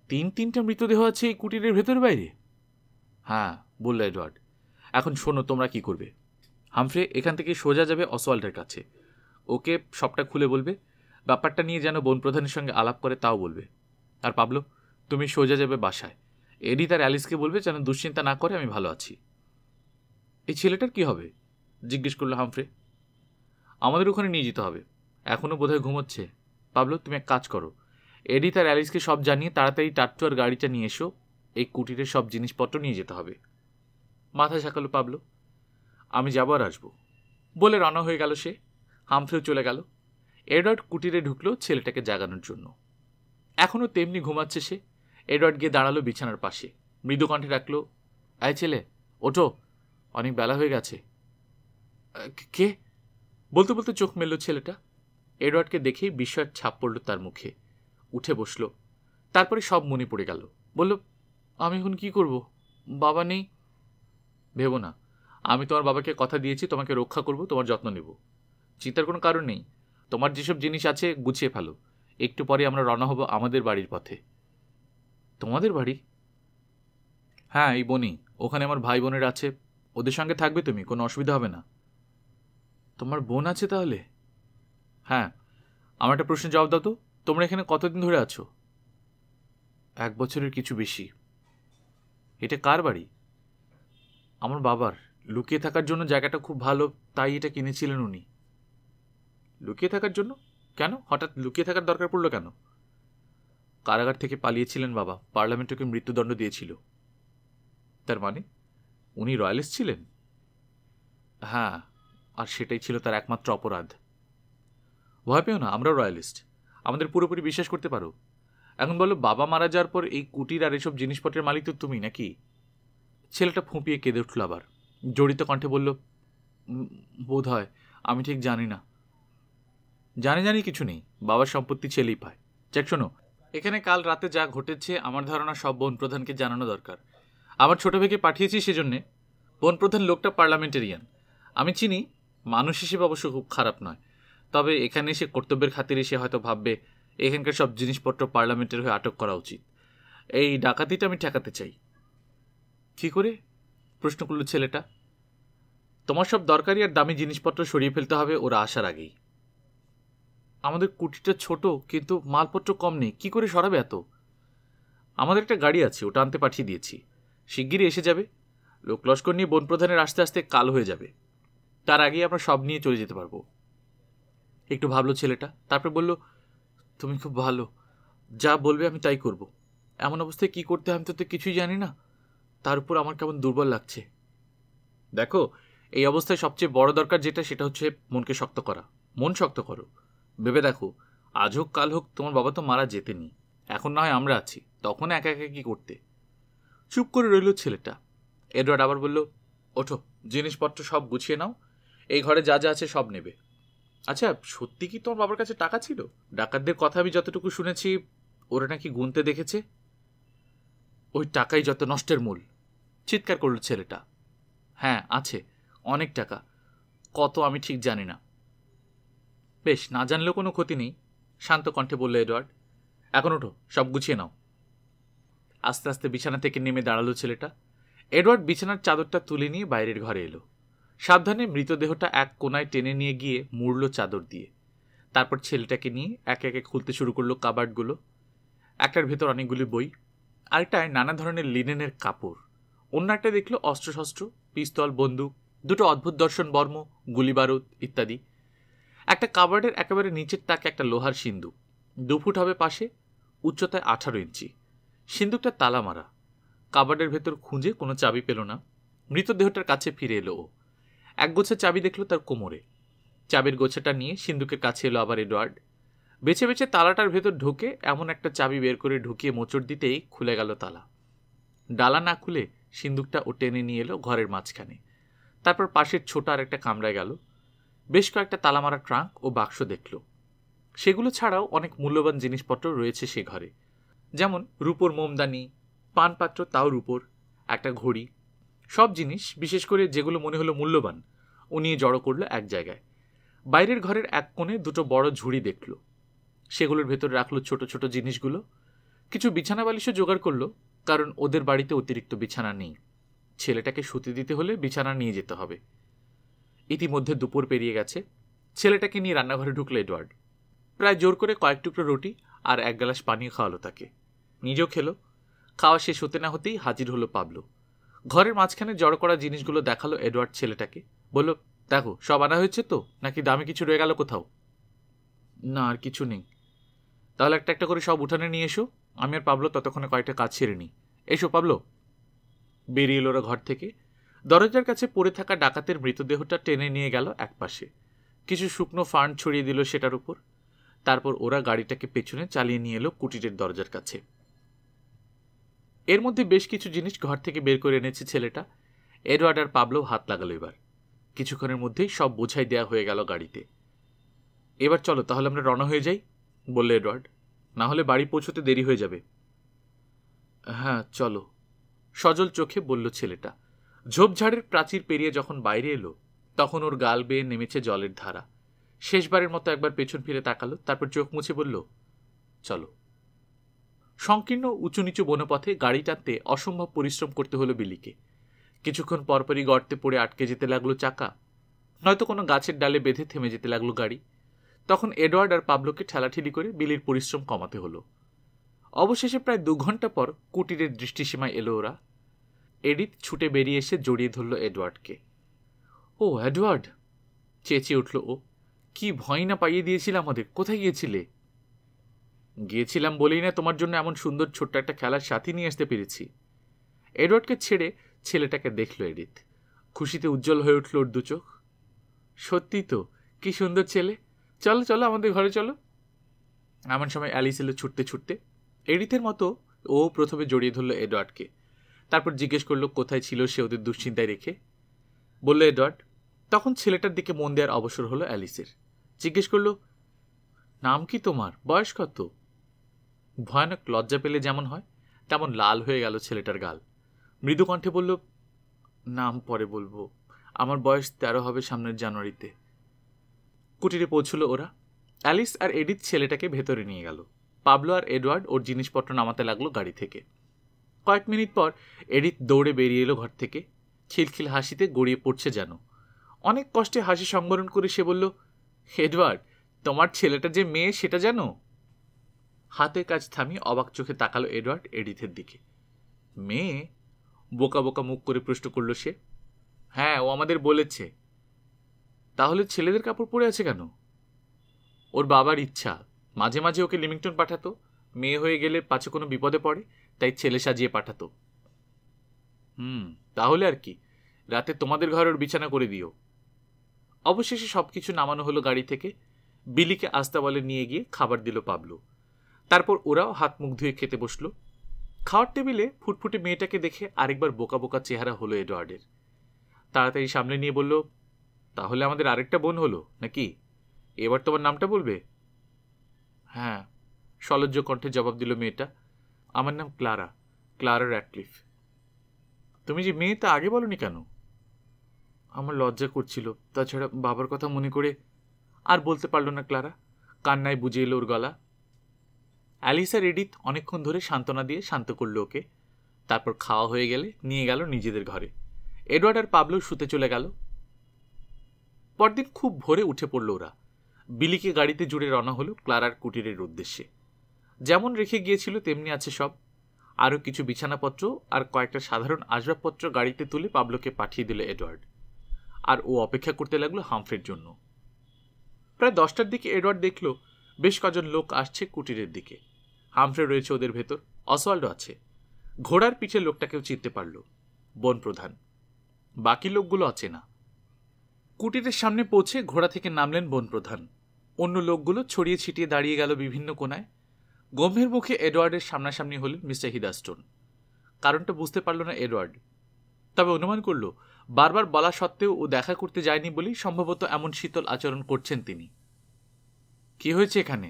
3টা মৃতদেহ আছে এই কুটিরের ভেতর বাইরে? হ্যাঁ, বলল এডওয়ার্ড। এখন শোনো তোমরা কি করবে। হামফ্রে এখান থেকে সোজা যাবে অসওয়াল্ডের কাছে। ওকে সবটা খুলে বলবে। ব্যাপারটা নিয়ে যেন বনপ্রধানের সঙ্গে আলাপ করে তাও বলবে। আর পাবলো, তুমি সোজা যাবে বাসায়। এডি তার অ্যালিসকে বলবে যেন দুশ্চিন্তা না করে, আমি ভালো আছি। এই ছেলেটার কি হবে? জিজ্ঞেস করলো হামফ্রে। আমাদের ওখানে নিয়ে যেতে হবে। এখনও বোধহয় ঘুমোচ্ছে। পাবলো, তুমি এক কাজ করো, এডি তার অ্যালিসকে সব জানিয়ে তাড়াতাড়ি টাট্টু আর গাড়িটা নিয়ে এসো। এই কুটিরের সব জিনিসপত্র নিয়ে যেতে হবে। মাথা ঝাঁকালো পাবলো। আমি যাবো আর আসবো বলে রওনা হয়ে গেল সে। হামফ্রেও চলে গেল। এডওয়ার্ড কুটিরে ঢুকলো ছেলেটাকে জাগানোর জন্য। এখনও তেমনি ঘুমাচ্ছে সে। এডওয়ার্ড গিয়ে দাঁড়ালো বিছানার পাশে। মৃদু কণ্ঠে ডাকলো, আয় ছেলে, ওঠো, অনেক বেলা হয়ে গেছে। কে? বলতে বলতে চোখ মেলল ছেলেটা। এডওয়ার্ডকে দেখেই বিস্ময়ের ছাপ পড়ল তার মুখে। উঠে বসল। তারপরে সব মনে পড়ে গেল। বলল, আমি এখন কি করব? বাবা নেই। ভেবো না, আমি তোমার বাবাকে কথা দিয়েছি তোমাকে রক্ষা করব, তোমার যত্ন নেব। চিন্তার কোনো কারণ নেই। তোমার যেসব জিনিস আছে গুছিয়ে ফেলো। একটু পরে আমরা রওনা হব আমাদের বাড়ির পথে। তোমাদের বাড়ি? হ্যাঁ, এই বনি। ওখানে আমার ভাই বোনের আছে। ওদের সঙ্গে থাকবে তুমি, কোনো অসুবিধা হবে না। তোমার বোন আছে তাহলে? হ্যাঁ। আমার একটা প্রশ্নের জবাব দাও তো, তোমরা এখানে কতদিন ধরে আছো? 1 বছরের কিছু বেশি। এটা কার বাড়ি? আমার বাবার। লুকিয়ে থাকার জন্য জায়গাটা খুব ভালো, তাই এটা কিনেছিলেন উনি। লুকিয়ে থাকার জন্য? কেন হঠাৎ লুকিয়ে থাকার দরকার পড়লো কেন? কারাগার থেকে পালিয়েছিলেন বাবা, পার্লামেন্টকে মৃত্যুদণ্ড দিয়েছিল। তার মানে উনি রয়্যালিস্ট ছিলেন? হ্যাঁ, আর সেটাই ছিল তার একমাত্র অপরাধ। ভয় পেও না, আমরাও রয়্যালিস্ট। আমাদের পুরোপুরি বিশ্বাস করতে পারো। এখন বলো, বাবা মারা যাওয়ার পর এই কুটির আর এসব জিনিসপত্রের মালিক তো তুমি নাকি? ছেলেটা ফুঁপিয়ে কেঁদে উঠল আবার। জড়িত কণ্ঠে বলল, বোধ হয়, আমি ঠিক জানি না। জানি কিছু নেই। বাবার সম্পত্তি ছেলেই পায়। যাক শোনো, এখানে কাল রাতে যা ঘটেছে আমার ধারণা সব বনপ্রধানকে জানানো দরকার। আমার ছোট ভাইকে পাঠিয়েছি সেজন্যে। বনপ্রধান লোকটা পার্লামেন্টেরিয়ান। আমি চিনি, মানুষ হিসেবে অবশ্য খুব খারাপ নয়। তবে এখানে এসে কর্তব্যের খাতিরে সে হয়তো ভাববে এখানকার সব জিনিসপত্র পার্লামেন্টের হয়ে আটক করা উচিত। এই ডাকাতিটা আমি ঠেকাতে চাই। কি করে? প্রশ্ন করল ছেলেটা। তোমার সব দরকারি আর দামি জিনিসপত্র সরিয়ে ফেলতে হবে ওরা আসার আগেই। আমাদের কুটিটা ছোট, কিন্তু মালপত্র কম নেই, কি করে সরাবে এত? আমাদের একটা গাড়ি আছে, ওটা আনতে পাঠিয়ে দিয়েছি, শিগগিরই এসে যাবে। লোক লস্কর নিয়ে বন প্রধানের আসতে আসতে কাল হয়ে যাবে, তার আগেই আমরা সব নিয়ে চলে যেতে পারবো। একটু ভাবলো ছেলেটা, তারপর বলল, তুমি খুব ভালো, যা বলবে আমি তাই করব। এমন অবস্থায় কি করতে আমি তো কিছুই জানি না, তার উপর আমার কেমন দুর্বল লাগছে। দেখো, এই অবস্থায় সবচেয়ে বড় দরকার যেটা, সেটা হচ্ছে মনকে শক্ত করা। মন শক্ত করো, ভেবে দেখো, আজ হোক কাল হোক তোমার বাবা তো মারা যেতেনি, এখন না হয় আমরা আছি, তখন একা একা কি করতে? চুপ করে রইল ছেলেটা। এডওয়ার্ড আবার বলল, ওঠো, জিনিসপত্র সব গুছিয়ে নাও, এই ঘরে যা যা আছে সব নেবে। আচ্ছা, সত্যি কি তোমার বাবার কাছে টাকা ছিল? ডাকাতদের কথা আমি যতটুকু শুনেছি, ওরা নাকি গুনতে দেখেছে। ওই টাকাই যত নষ্টের মূল, চিৎকার করল ছেলেটা। হ্যাঁ আছে, অনেক টাকা, কত আমি ঠিক জানি না। বেশ, না জানলেও কোনো ক্ষতি নেই, শান্ত কণ্ঠে বলল এডওয়ার্ড। এখন ওঠো, সব গুছিয়ে নাও। আস্তে আস্তে বিছানা থেকে নেমে দাঁড়ালো ছেলেটা। এডওয়ার্ড বিছানার চাদরটা তুলে নিয়ে বাইরের ঘরে এলো। সাবধানে মৃতদেহটা এক কোনায় টেনে নিয়ে গিয়ে মুড়ল চাদর দিয়ে। তারপর ছেলেটাকে নিয়ে একে একে খুলতে শুরু করলো কাবার্ডগুলো। একটার ভেতর অনেকগুলি বই, আরেকটায় নানা ধরনের লিনেনের কাপড়, অন্য একটা দেখলো অস্ত্রশস্ত্র, পিস্তল, বন্দুক, দুটো অদ্ভুত দর্শন বর্ম, গুলি বারুদ ইত্যাদি। একটা কাবার্ডের একেবারে নিচের তাকে একটা লোহার সিন্দুক, 2 ফুট হবে পাশে, উচ্চতায় 18 ইঞ্চি। সিন্দুকটা তালা মারা। কাবার্ডের ভেতর খুঁজে কোনো চাবি পেল না। মৃতদেহটার কাছে ফিরে এলো ও। এক গোছা চাবি দেখলো তার কোমরে। চাবির গোছাটা নিয়ে সিন্দুকের কাছে এলো আবার এডওয়ার্ড। বেছে বেছে তালাটার ভেতর ঢুকে এমন একটা চাবি বের করে ঢুকিয়ে মোচড় দিতেই খুলে গেল তালা। ডালা না খুলে সিন্দুকটা ও টেনে নিয়ে এলো ঘরের মাঝখানে। তারপর পাশের ছোট আর একটা কামরায় গেল। বেশ কয়েকটা তালামারা ট্রাঙ্ক ও বাক্স দেখল। সেগুলো ছাড়াও অনেক মূল্যবান জিনিসপত্র রয়েছে সে ঘরে, যেমন রূপোর মোমদানি, পানপাত্র, তাও রূপোর, একটা ঘড়ি। সব জিনিস, বিশেষ করে যেগুলো মনে হলো মূল্যবান, ও নিয়ে জড়ো করলো এক জায়গায়। বাইরের ঘরের এক কোণে দুটো বড় ঝুড়ি দেখল, সেগুলোর ভেতর রাখলো ছোট ছোট জিনিসগুলো। কিছু বিছানা বালিশও জোগাড় করলো, কারণ ওদের বাড়িতে অতিরিক্ত বিছানা নেই। ছেলেটাকে শুতে দিতে হলে বিছানা নিয়ে যেতে হবে। ইতিমধ্যে দুপুর পেরিয়ে গেছে। ছেলেটাকে নিয়ে রান্নাঘরে ঢুকলো এডওয়ার্ড। প্রায় জোর করে কয়েক টুকরো রুটি আর 1 গ্লাস পানীয় খাওয়ালো তাকে। নিজেও খেলো। খাওয়া শেষ হতে না হতেই হাজির হলো পাবলো। ঘরের মাঝখানে জড়ো করা জিনিসগুলো দেখালো এডওয়ার্ড ছেলেটাকে। বলল, দেখো, সব আনা হয়েছে তো, নাকি দামি কিছু রয়ে গেল কোথাও? না, আর কিছু নেই। তাহলে একটা একটা করে সব উঠানে নিয়ে এসো, আমি আর পাবলো ততক্ষণে কয়েকটা কাজ ছেড়ে নিই। এসো পাবলো। বেরিয়ে এলো ওরা ঘর থেকে। দরজার কাছে পড়ে থাকা ডাকাতের মৃতদেহটা টেনে নিয়ে গেল একপাশে, কিছু শুকনো ফার্ন ছড়িয়ে দিল সেটার উপর। তারপর ওরা গাড়িটাকে পেছনে চালিয়ে নিয়ে এলো কুটিরের দরজার কাছে। এর মধ্যে বেশ কিছু জিনিস ঘর থেকে বের করে এনেছে ছেলেটা। এডওয়ার্ড আর পাবলো হাত লাগালো এবার। কিছুক্ষণের মধ্যেই সব বোঝাই দেয়া হয়ে গেল গাড়িতে। এবার চলো, তাহলে আমরা রওনা হয়ে যাই, বলল এডওয়ার্ড, না হলে বাড়ি পৌঁছতে দেরি হয়ে যাবে। হ্যাঁ চলো, সজল চোখে বলল ছেলেটা। ঝোপঝাড়ের প্রাচীর পেরিয়ে যখন বাইরে এলো, তখন ওর গাল বেয়ে নেমেছে জলের ধারা। শেষবারের মতো একবার পেছন ফিরে তাকালো, তারপর চোখ মুছে বলল, চলো। সংকীর্ণ উঁচু নিচু বনপথে গাড়ি টানতে অসম্ভব পরিশ্রম করতে হলো বিলিকে। কিছুক্ষণ পরপরই গর্তে পড়ে আটকে যেতে লাগলো চাকা, নয়তো কোনো গাছের ডালে বেঁধে থেমে যেতে লাগলো গাড়ি। তখন এডওয়ার্ড আর পাবলোকে ঠেলাঠেলি করে বিলির পরিশ্রম কমাতে হলো। অবশেষে প্রায় 2 ঘন্টা পর কুটিরের দৃষ্টিসীমায় এলো ওরা। এডিথ ছুটে বেরিয়ে এসে জড়িয়ে ধরল এডওয়ার্ডকে। ও এডওয়ার্ড, চেঁচিয়ে উঠল ও, কি ভয় না পাইয়ে দিয়েছিল আমাদের, কোথায় গিয়েছিলে? গিয়েছিলাম বলেই না তোমার জন্য এমন সুন্দর ছোট্ট একটা খেলার সাথী নিয়ে আসতে পেরেছি। এডওয়ার্ডকে ছেড়ে ছেলেটাকে দেখল এডিথ। খুশিতে উজ্জ্বল হয়ে উঠল ওর 2 চোখ। সত্যি তো, কি সুন্দর ছেলে, চলো চলো আমাদের ঘরে চলো। এমন সময় অ্যালিস এলো ছুটতে ছুটতে। এডিথের মতো ও প্রথমে জড়িয়ে ধরল এডওয়ার্ডকে, তারপর জিজ্ঞেস করলো কোথায় ছিল সে ওদের দুশ্চিন্তায় রেখে। বলল এডওয়ার্ড। তখন ছেলেটার দিকে মন দেওয়ার অবসর হলো অ্যালিসের। জিজ্ঞেস করলো, নাম কি তোমার, বয়স কত? ভয়ানক লজ্জা পেলে যেমন হয় তেমন লাল হয়ে গেল ছেলেটার গাল। মৃদু কণ্ঠে বলল, নাম পরে বলবো, আমার বয়স 13 হবে সামনের জানুয়ারিতে। কুটিরে পৌঁছলো ওরা। অ্যালিস আর এডিথ ছেলেটাকে ভেতরে নিয়ে গেল। পাবলো আর এডওয়ার্ড ওর জিনিসপত্র নামাতে লাগলো গাড়ি থেকে। কয়েক মিনিট পর এডিথ দৌড়ে বেরিয়ে এলো ঘর থেকে, খিলখিল হাসিতে গড়িয়ে পড়ছে যেন। অনেক কষ্টে হাসি সংবরণ করে সে বলল, এডওয়ার্ড, তোমার ছেলেটা যে মেয়ে সেটা জানো? হাতের কাজ থামিয়ে অবাক চোখে তাকালো এডওয়ার্ড এডিথের দিকে। মেয়ে? বোকা বোকা মুখ করে প্রশ্ন করল সে। হ্যাঁ, ও আমাদের বলেছে। তাহলে ছেলেদের কাপড় পরে আছে কেন? ওর বাবার ইচ্ছা, মাঝে মাঝে ওকে লিমিংটন পাঠাতো, মেয়ে হয়ে গেলে পাছে কোনো বিপদে পড়ে, তাই ছেলে সাজিয়ে পাঠাতো। তাহলে আর কি, রাতে তোমাদের ঘরে ওর বিছানা করে দিও। অবশেষে সবকিছু নামানো হলো গাড়ি থেকে। বিলিকে আস্তাবলে নিয়ে গিয়ে খাবার দিল পাবলু। তারপর ওরাও হাত মুখ ধুয়ে খেতে বসলো। খাওয়ার টেবিলে ফুটফুটে মেয়েটাকে দেখে আরেকবার বোকা বোকা চেহারা হলো এডওয়ার্ডের। তাড়াতাড়ি সামনে নিয়ে বলল, তাহলে আমাদের আরেকটা বোন হলো নাকি? এবার তোমার নামটা বলবে? হ্যাঁ, সলজ্জ কণ্ঠে জবাব দিল মেয়েটা। আমার নাম ক্লারা, ক্লারা র্যাডক্লিফ। তুমি যে মেয়ে তা আগে বলনি কেন? আমার লজ্জা করছিল, তাছাড়া বাবার কথা মনে করে। আর বলতে পারল না ক্লারা, কান্নায় বুঝে এলো ওর গলা। অ্যালিস আর এডিথ অনেকক্ষণ ধরে সান্ত্বনা দিয়ে শান্ত করল ওকে। তারপর খাওয়া হয়ে গেলে নিয়ে গেল নিজেদের ঘরে। এডওয়ার্ড আর পাবলো শুতে চলে গেল। পরদিন খুব ভোরে উঠে পড়ল ওরা। বিলিকে গাড়িতে জুড়ে রওনা হলো ক্লারার কুটিরের উদ্দেশ্যে। যেমন রেখে গিয়েছিল তেমনি আছে সব। আরও কিছু বিছানাপত্র আর কয়েকটা সাধারণ আসবাবপত্র গাড়িতে তুলে পাবলোকে পাঠিয়ে দিল এডওয়ার্ড। আর ও অপেক্ষা করতে লাগলো হামফ্রের জন্য। প্রায় 10টার দিকে এডওয়ার্ড দেখল বেশ কজন লোক আসছে কুটিরের দিকে। হামফ্রে রয়েছে ওদের ভেতর, অসওয়াল্ডও আছে। ঘোড়ার পিঠে লোকটাকেও চিনতে পারল, বন প্রধান। বাকি লোকগুলো আছে না। কুটিরের সামনে পৌঁছে ঘোড়া থেকে নামলেন বন প্রধান। অন্য লোকগুলো ছড়িয়ে ছিটিয়ে দাঁড়িয়ে গেল বিভিন্ন কোনায়। গম্ভীর মুখে এডওয়ার্ডের সামনাসামনি হলেন মিস্টার হিদারস্টোন। কারণটা বুঝতে পারল না এডওয়ার্ড, তবে অনুমান করল বারবার বলা সত্ত্বেও ও দেখা করতে যায়নি বলেই সম্ভবত এমন শীতল আচরণ করছেন তিনি। কি হয়েছে এখানে?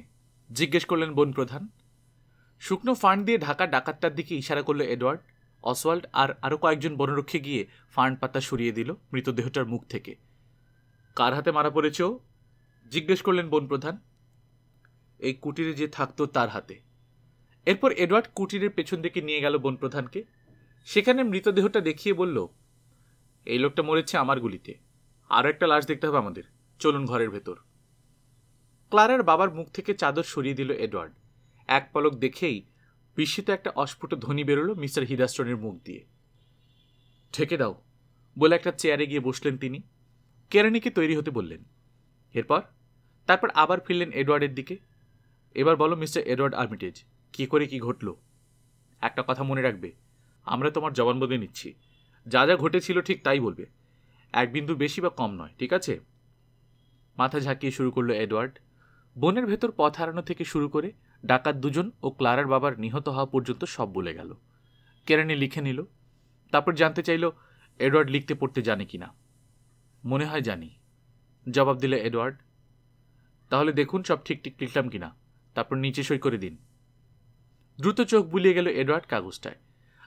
জিজ্ঞেস করলেন বন প্রধান। শুকনো ফান্ড দিয়ে ঢাকা ডাকাতটার দিকে ইশারা করল এডওয়ার্ড। অসওয়াল্ড আর আরও কয়েকজন বনরক্ষী গিয়ে ফান্ড পাতা সরিয়ে দিল মৃতদেহটার মুখ থেকে। কার হাতে মারা পড়েছ? জিজ্ঞেস করলেন বন প্রধান। এই কুটিরে যে থাকতো তার হাতে। এরপর এডওয়ার্ড কুটিরের পেছন দিকে নিয়ে গেল বন প্রধানকে। সেখানে মৃতদেহটা দেখিয়ে বলল, এই লোকটা মরেছে আমার গুলিতে। আরও একটা লাশ দেখতে হবে আমাদের, চলুন ঘরের ভেতর। ক্লারার বাবার মুখ থেকে চাদর সরিয়ে দিল এডওয়ার্ড। এক পলক দেখেই বিস্মিত একটা অস্ফুট ধ্বনি বেরোলো মিস্টার হিদারস্টোনের মুখ দিয়ে। ঢেকে দাও বলে একটা চেয়ারে গিয়ে বসলেন তিনি। কেরানিকে তৈরি হতে বললেন। তারপর আবার ফিরলেন এডওয়ার্ডের দিকে। এবার বলো মিস্টার এডওয়ার্ড আর্মিটেজ, কি করে কি ঘটল? একটা কথা মনে রাখবে, আমরা তোমার জবানবন্দি নিচ্ছি। যা যা ঘটেছিল ঠিক তাই বলবে, এক বিন্দু বেশি বা কম নয়, ঠিক আছে? মাথা ঝাঁকিয়ে শুরু করলো এডওয়ার্ড। বনের ভেতর পথ হারানো থেকে শুরু করে ডাকাত দুজন ও ক্লারার বাবার নিহত হওয়া পর্যন্ত সব বলে গেল। কেরানি লিখে নিল। তারপর জানতে চাইল এডওয়ার্ড লিখতে পড়তে জানে কিনা। মনে হয় জানি, জবাব দিল এডওয়ার্ড। তাহলে দেখুন সব ঠিক ঠিক লিখলাম কিনা, তারপর নিচে সই করে দিন। দ্রুত চোখ বুলিয়ে গেল এডওয়ার্ড কাগজটায়।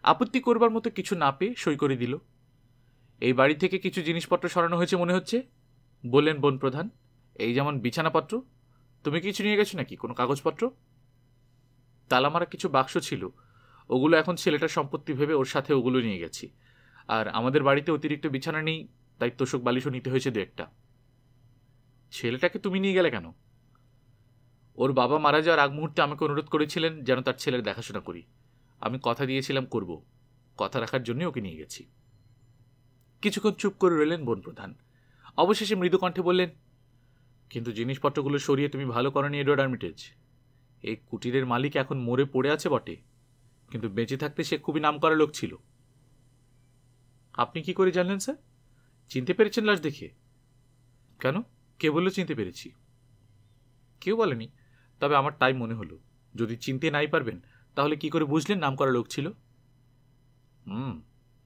আপত্তি করবার মতো কিছু না পেয়ে সই করে দিল। এই বাড়ি থেকে কিছু জিনিসপত্র সরানো হয়েছে মনে হচ্ছে, বললেন বন প্রধান। এই যেমন বিছানাপত্র। তুমি কিছু নিয়ে গেছো নাকি, কোনো কাগজপত্র? তালামারা কিছু বাক্স ছিল, ওগুলো এখন ছেলেটার সম্পত্তি ভেবে ওর সাথে ওগুলো নিয়ে গেছি। আর আমাদের বাড়িতে অতিরিক্ত বিছানা নেই, তাই তোষক বালিশও নিতে হয়েছে দু একটা। ছেলেটাকে তুমি নিয়ে গেলে কেন? ওর বাবা মারা যাওয়ার আগ মুহূর্তে আমাকে অনুরোধ করেছিলেন যেন তার ছেলের দেখাশোনা করি। আমি কথা দিয়েছিলাম করব, কথা রাখার জন্য ওকে নিয়ে গেছি। কিছুক্ষণ চুপ করে রইলেন বন প্রধান। অবশেষে মৃদু কণ্ঠে বললেন, কিন্তু জিনিসপত্রগুলো সরিয়ে তুমি ভালো করনি এডওয়ার্ড আর্মিটেজ। এই কুটিরের মালিক এখন মরে পড়ে আছে বটে, কিন্তু বেঁচে থাকতে সে খুবই নামকরা লোক ছিল। আপনি কি করে জানলেন স্যার? চিনতে পেরেছেন লাশ দেখে? কেন, কে বলল চিনতে পেরেছি? কেউ বলেনি, তবে আমার তাই মনে হলো। যদি চিনতে নাই পারবেন তাহলে কি করে বুঝলেন নামকরা লোক ছিল?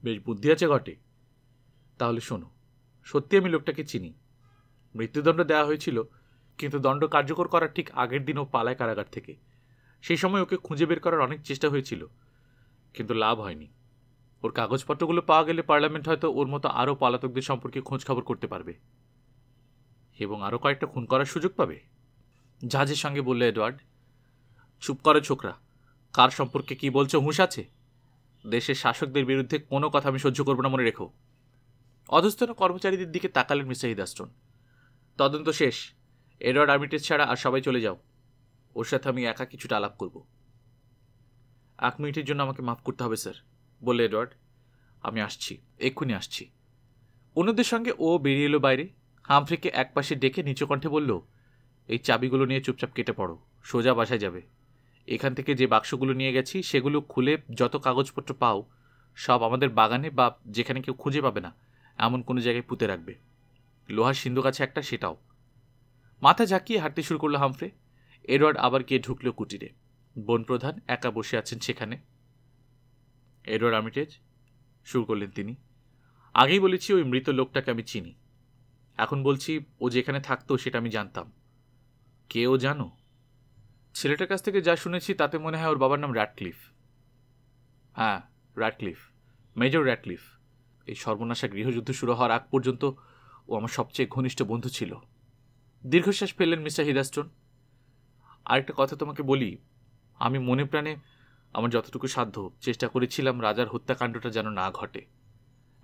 বেশ বুদ্ধি আছে ঘটে। তাহলে শোনো, সত্যি আমি লোকটাকে চিনি। মৃত্যুদণ্ড দেওয়া হয়েছিল, কিন্তু দণ্ড কার্যকর করার ঠিক আগের দিন ও পালায় কারাগার থেকে। সেই সময় ওকে খুঁজে বের করার অনেক চেষ্টা হয়েছিল, কিন্তু লাভ হয়নি। ওর কাগজপত্রগুলো পাওয়া গেলে পার্লামেন্ট হয়তো ওর মতো আরও পলাতকদের সম্পর্কে খোঁজ খবর করতে পারবে এবং আরও কয়েকটা খুন করার সুযোগ পাবে। জাহাজের সঙ্গে বললে এডওয়ার্ড। চুপ করো ছোকরা, কার সম্পর্কে কি বলছো হুঁশ আছে? দেশের শাসকদের বিরুদ্ধে কোনো কথা আমি সহ্য করব না, মনে রেখো। অধস্তন কর্মচারীদের দিকে তাকালেন মিস্টার হিদারস্টোন। তদন্ত শেষ। এডওয়ার্ড আর্মিটেজ ছাড়া আর সবাই চলে যাও। ওর সাথে আমি একা কিছুটা আলাপ করব। 1 মিনিটের জন্য আমাকে মাফ করতে হবে স্যার, বললে এডওয়ার্ড। আমি আসছি, এক্ষুনি আসছি। অন্যদের সঙ্গে ও বেরিয়ে এলো বাইরে। হামফ্রিকে একপাশে ডেকে নিচু কণ্ঠে বলল, এই চাবিগুলো নিয়ে চুপচাপ কেটে পড়ো, সোজা বাসায় যাবে। এখান থেকে যে বাক্সগুলো নিয়ে গেছি সেগুলো খুলে যত কাগজপত্র পাও সব আমাদের বাগানে বা যেখানে কেউ খুঁজে পাবে না এমন কোনো জায়গায় পুঁতে রাখবে। লোহার সিন্ধুক আছে একটা, সেটাও। মাথা ঝাঁকিয়ে হাঁটতে শুরু করলো হামফ্রে। এডওয়ার্ড আবার গিয়ে ঢুকল কুটিরে। বনপ্রধান একা বসে আছেন সেখানে। এডওয়ার্ড আর্মিটেজ, শুরু করলেন তিনি, আগেই বলেছি ওই মৃত লোকটাকে আমি চিনি। এখন বলছি, ও যেখানে থাকতো সেটা আমি জানতাম। কে ও জানো? ছেলেটার কাছ থেকে যা শুনেছি তাতে মনে হয় ওর বাবার নাম র্যাডক্লিফ। হ্যাঁ, র্যাডক্লিফ, মেজর র্যাডক্লিফ। এই সর্বনাশা গৃহযুদ্ধ শুরু হওয়ার আগ পর্যন্ত ও আমার সবচেয়ে ঘনিষ্ঠ বন্ধু ছিল। দীর্ঘশ্বাস ফেললেন মিস্টার হিদারস্টোন। আরেকটা কথা তোমাকে বলি, আমি মনে প্রাণে আমার যতটুকু সাধ্য চেষ্টা করেছিলাম রাজার হত্যাকাণ্ডটা যেন না ঘটে।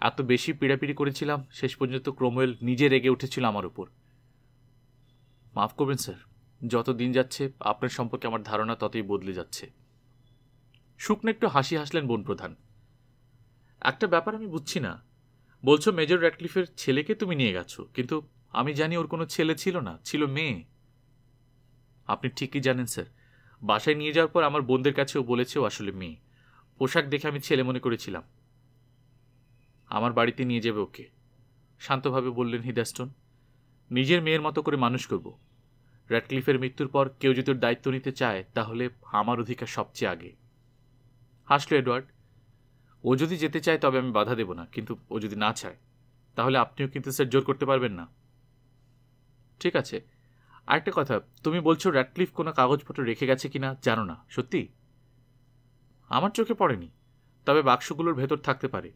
এত বেশি পিড়াপিড়ি করেছিলাম, শেষ পর্যন্ত ক্রোমওয়েল নিজে রেগে উঠেছিল আমার উপর। মাফ করবেন স্যার, যত দিন যাচ্ছে আপনার সম্পর্কে আমার ধারণা ততই বদলে যাচ্ছে। শুকনো একটু হাসি হাসলেন বনপ্রধান। একটা ব্যাপার আমি বুঝছি না, বলছো মেজর র্যাডক্লিফের ছেলেকে তুমি নিয়ে গেছো, কিন্তু আমি জানি ওর কোনো ছেলে ছিল না, ছিল মেয়ে। আপনি ঠিকই জানেন স্যার। বাসায় নিয়ে যাওয়ার পর আমার বোনদের কাছেও বলেছে ও আসলে মেয়ে। পোশাক দেখে আমি ছেলে মনে করেছিলাম। আমার বাড়িতে নিয়ে যাবে ওকে, শান্তভাবে বললেন হিদারস্টোন। নিজের মেয়ের মতো করে মানুষ করব। র্যাডক্লিফের মৃত্যুর পর কেউ যদি ওর দায়িত্ব নিতে চায় তাহলে আমার অধিকার সবচেয়ে আগে। হাসল এডওয়ার্ড। ও যদি যেতে চায় তবে আমি বাধা দেব না, কিন্তু ও যদি না চায় তাহলে আপনিও কিন্তু স্যার জোর করতে পারবেন না। ঠিক আছে, আরেকটা কথা, তুমি বলছো র্যাডক্লিফ কোনো কাগজপত্র রেখে গেছে কিনা জানো না, সত্যি? আমার চোখে পড়েনি, তবে বাক্সগুলোর ভেতর থাকতে পারে।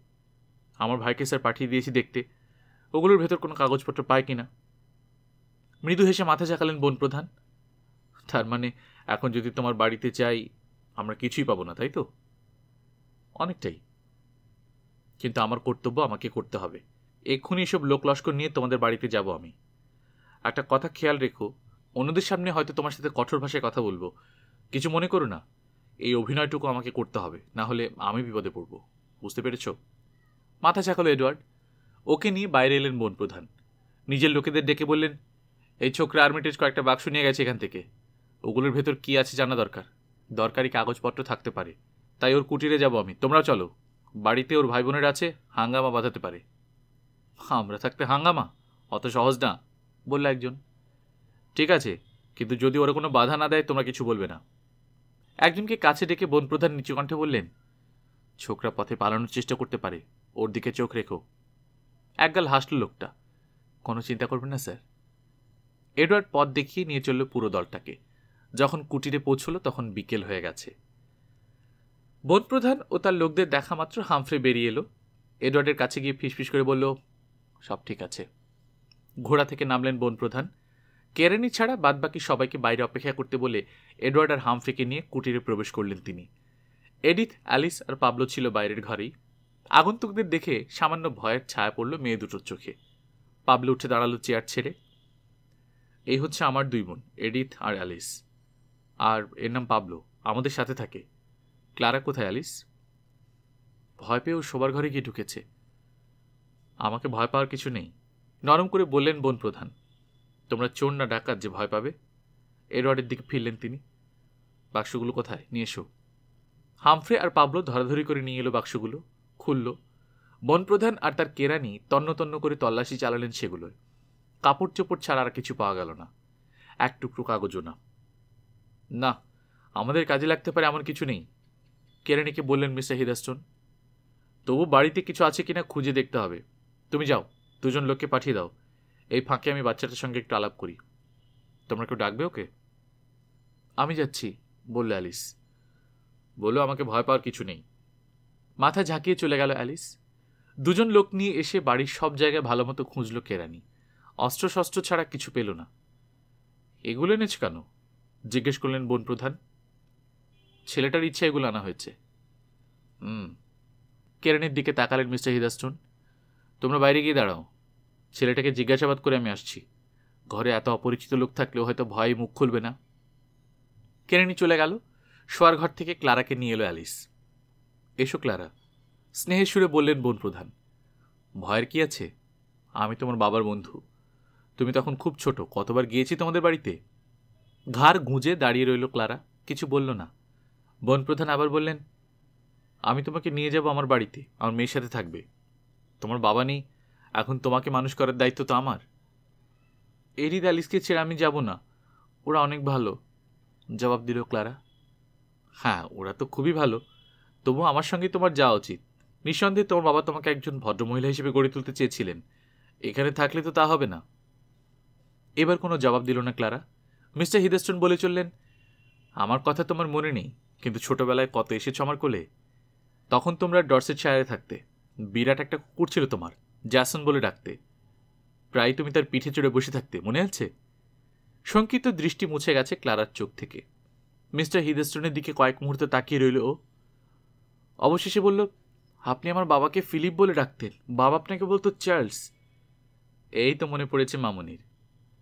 আমার ভাইকে স্যার পাঠিয়ে দিয়েছি দেখতে ওগুলোর ভেতর কোনো কাগজপত্র পায় কিনা। মৃদু হেসে মাথা ঝাঁকালেন বনপ্রধান। তার মানে এখন যদি তোমার বাড়িতে যাই আমরা কিছুই পাবো না, তাই তো? অনেকটাই। কিন্তু আমার কর্তব্য আমাকে করতে হবে। এক্ষুনি এসব লোক লস্কর নিয়ে তোমাদের বাড়িতে যাব আমি। একটা কথা খেয়াল রেখো, অন্যদের সামনে হয়তো তোমার সাথে কঠোর ভাষায় কথা বলবো, কিছু মনে করো না। এই অভিনয়টুকু আমাকে করতে হবে, না হলে আমি বিপদে পড়ব। বুঝতে পেরেছ? মাথা ঝাঁকালো এডওয়ার্ড। ওকে নিয়ে বাইরে এলেন বনপ্রধান। নিজের লোকেদের ডেকে বললেন, এই ছোকরা আর্মিটেজ কয়েকটা বাক্স নিয়ে গেছে এখান থেকে। ওগুলোর ভেতর কি আছে জানা দরকার। দরকারি কাগজপত্র থাকতে পারে, তাই ওর কুটিরে যাব আমি। তোমরাও চলো। বাড়িতে ওর ভাই বোনের আছে, হাঙ্গামা বাঁধাতে পারে। আমরা থাকতে হাঙ্গামা? অত সহজ না, বলল একজন। ঠিক আছে, কিন্তু যদি ওরা কোনো বাধা না দেয় তোমরা কিছু বলবে না। একজনকে কাছে ডেকে বনপ্রধান নিচু কণ্ঠে বললেন, ছোকরা পথে পালানোর চেষ্টা করতে পারে, ওর দিকে চোখ রেখো। একগাল হাসল লোকটা। কোনো চিন্তা করবেন না স্যার। এডওয়ার্ড পথ দেখিয়ে নিয়ে চলল পুরো দলটাকে। যখন কুটিরে পৌঁছল তখন বিকেল হয়ে গেছে। বনপ্রধান ও তার লোকদের দেখা মাত্র হামফ্রে বেরিয়ে এলো। এডওয়ার্ডের কাছে গিয়ে ফিসফিস করে বলল, সব ঠিক আছে। ঘোড়া থেকে নামলেন বনপ্রধান। কেরানি ছাড়া বাদবাকি সবাইকে বাইরে অপেক্ষা করতে বলে এডওয়ার্ড আর হামফ্রেকে নিয়ে কুটিরে প্রবেশ করলেন তিনি। এডিথ, অ্যালিস আর পাবলো ছিল বাইরের ঘরেই। আগন্তুকদের দেখে সামান্য ভয়ের ছায়া পড়ল মেয়ে দুটোর চোখে। পাবলো উঠে দাঁড়ালো চেয়ার ছেড়ে। এই হচ্ছে আমার 2 বোন, এডিথ আর অ্যালিস। আর এর নাম পাবলো, আমাদের সাথে থাকে। ক্লারা কোথায় অ্যালিস? ভয় পেয়েও শোবার ঘরে গিয়ে ঢুকেছে। আমাকে ভয় পাওয়ার কিছু নেই, নরম করে বললেন বনপ্রধান। তোমরা চোর না ডাকাত যে ভয় পাবে? এডওয়ার্ডের দিকে ফিরলেন তিনি। বাক্সগুলো কোথায়, নিয়ে এসো। হামফ্রে আর পাবলো ধরাধরি করে নিয়ে এলো বাক্সগুলো, খুলল। বনপ্রধান আর তার কেরানি তন্ন তন্ন করে তল্লাশি চালালেন সেগুলোয়। কাপড় চোপড় ছাড়া আর কিছু পাওয়া গেল না, এক টুকরো কাগজও না। না, আমাদের কাজে লাগতে পারে এমন কিছু নেই, কেরানিকে বললেন মিস্টার হিদারস্টোন। তবু বাড়িতে কিছু আছে কিনা খুঁজে দেখতে হবে। তুমি যাও, 2 জন লোককে পাঠিয়ে দাও। এই ফাঁকে আমি বাচ্চাটার সঙ্গে একটু আলাপ করি। তোমরা কেউ ডাকবে ওকে? আমি যাচ্ছি, বলল অ্যালিস। বলো আমাকে ভয় পাওয়ার কিছু নেই। মাথা ঝাঁকিয়ে চলে গেল অ্যালিস। 2 জন লোক নিয়ে এসে বাড়ির সব জায়গায় ভালো মতো খুঁজল কেরানি। অস্ত্রশস্ত্র ছাড়া কিছু পেল না। এগুলো এনেছ কেন? জিজ্ঞেস করলেন বনপ্রধান। ছেলেটার ইচ্ছে এগুলো আনা হয়েছে। কেরানির দিকে তাকালেন মিস্টার হিদারস্টোন। তোমরা বাইরে গিয়ে দাঁড়াও, ছেলেটাকে জিজ্ঞাসাবাদ করে আমি আসছি। ঘরে এত অপরিচিত লোক থাকলেও হয়তো ভয়ে মুখ খুলবে না। কেরানি চলে গেল। শোয়ার ঘর থেকে ক্লারাকে নিয়ে এলো অ্যালিস। এসো ক্লারা, স্নেহের সুরে বললেন বনপ্রধান। ভয়ের কি আছে? আমি তোমার বাবার বন্ধু। তুমি তখন খুব ছোট, কতবার গিয়েছি তোমাদের বাড়িতে। ঘাড় গুঁজে দাঁড়িয়ে রইল ক্লারা, কিছু বলল না। বনপ্রধান আবার বললেন, আমি তোমাকে নিয়ে যাব আমার বাড়িতে, আমার মেয়ের সাথে থাকবে। তোমার বাবা নেই, এখন তোমাকে মানুষ করার দায়িত্ব তো আমার। এরিদ অ্যালিসকে ছেড়ে আমি যাব না, ওরা অনেক ভালো, জবাব দিল ক্লারা। হ্যাঁ, ওরা তো খুবই ভালো, তবু আমার সঙ্গে তোমার যাওয়া উচিত। নিঃসন্দেহে তোমার বাবা তোমাকে একজন ভদ্রমহিলা হিসেবে গড়ে তুলতে চেয়েছিলেন, এখানে থাকলে তো তা হবে না। এবার কোনো জবাব দিল না ক্লারা। মিস্টার হিদারস্টোন বলে চললেন, আমার কথা তোমার মনে নেই, কিন্তু ছোটবেলায় কত এসেছ আমার কোলে। তখন তোমরা ডরসেটশায়ারে থাকতে। বিরাট একটা কুকুর ছিল তোমার, জ্যাসন বলে ডাকতে। প্রায় তুমি তার পিঠে চড়ে বসে থাকতে, মনে আছে? শঙ্কিত দৃষ্টি মুছে গেছে ক্লারার চোখ থেকে। মিস্টার হিদারস্টোনের দিকে কয়েক মুহূর্ত তাকিয়ে রইল ও। অবশেষে বলল, আপনি আমার বাবাকে ফিলিপ বলে ডাকতেন, বাবা আপনাকে বলতো চার্লস। এই তো মনে পড়েছে মামনির,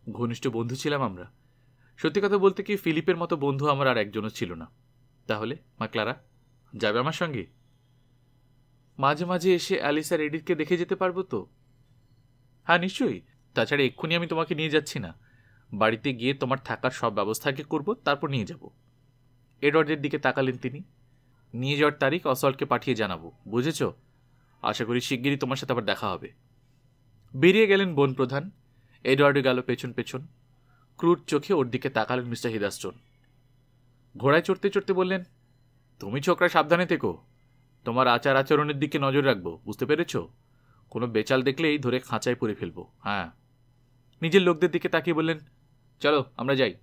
ঘনিষ্ঠ বন্ধু ছিলাম আমরা। সত্যি কথা বলতে কি, ফিলিপের মতো বন্ধু আমার আর একজনও ছিল না। তাহলে মা ক্লারা যাবে আমার সঙ্গে? মাঝে মাঝে এসে অ্যালিস আর এডিথকে দেখে যেতে পারবো তো? হ্যাঁ, নিশ্চয়ই। তাছাড়া এক্ষুনি আমি তোমাকে নিয়ে যাচ্ছি না, বাড়িতে গিয়ে তোমার থাকার সব ব্যবস্থাকে করব, তারপর নিয়ে যাব। এডওয়ার্ডের দিকে তাকালেন তিনি। নিয়ে যাওয়ার তারিখ অসল্টকে পাঠিয়ে জানাবো, বুঝেছ? আশা করি শিগগিরই তোমার সাথে আবার দেখা হবে। বেরিয়ে গেলেন বনপ্রধান। এডওয়ার্ডও গেল পেছন পেছন। ক্রুড চোখে ওর দিকে তাকালেন মিস্টার হিদারস্টোন। ঘোড়ায় চড়তে চড়তে বললেন, তুমি ছোকরা সাবধানে থেকো, তোমার আচার আচরণের দিকে নজর রাখবো, বুঝতে পেরেছ? কোনো বেচাল দেখলেই ধরে খাঁচায় পুরে ফেলবো। হ্যাঁ। নিজের লোকদের দিকে তাকিয়ে বললেন, চলো আমরা যাই।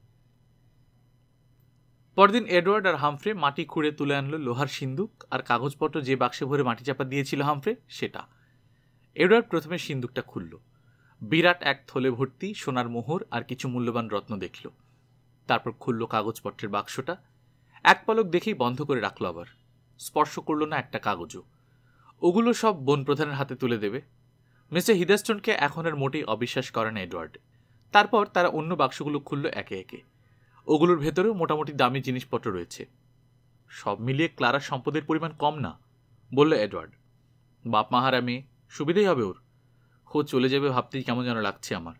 পরদিন এডওয়ার্ড আর হামফ্রে মাটি খুঁড়ে তুলে আনলো লোহার সিন্দুক আর কাগজপত্র যে বাক্সে ভরে মাটি চাপা দিয়েছিল হামফ্রে, সেটা। এডওয়ার্ড প্রথমে সিন্দুকটা খুলল। বিরাট এক থলে ভর্তি সোনার মোহর আর কিছু মূল্যবান রত্ন দেখল। তারপর খুলল কাগজপত্রের বাক্সটা। এক পলক দেখেই বন্ধ করে রাখলো, আবার স্পর্শ করল না একটা কাগজও। ওগুলো সব বনপ্রধানের হাতে তুলে দেবে। মিস্টার হিদারস্টোনকে এখন আর মোটেই অবিশ্বাস করে না এডওয়ার্ড। তারপর তারা অন্য বাক্সগুলো খুলল একে একে। ওগুলোর ভেতরেও মোটামুটি দামি জিনিসপত্র রয়েছে। সব মিলিয়ে ক্লারার সম্পদের পরিমাণ কম না, বলল এডওয়ার্ড। বাপ মাহারা মেয়ে, সুবিধেই হবে ওর। ও চলে যাবে ভাবতেই কেমন যেন লাগছে আমার।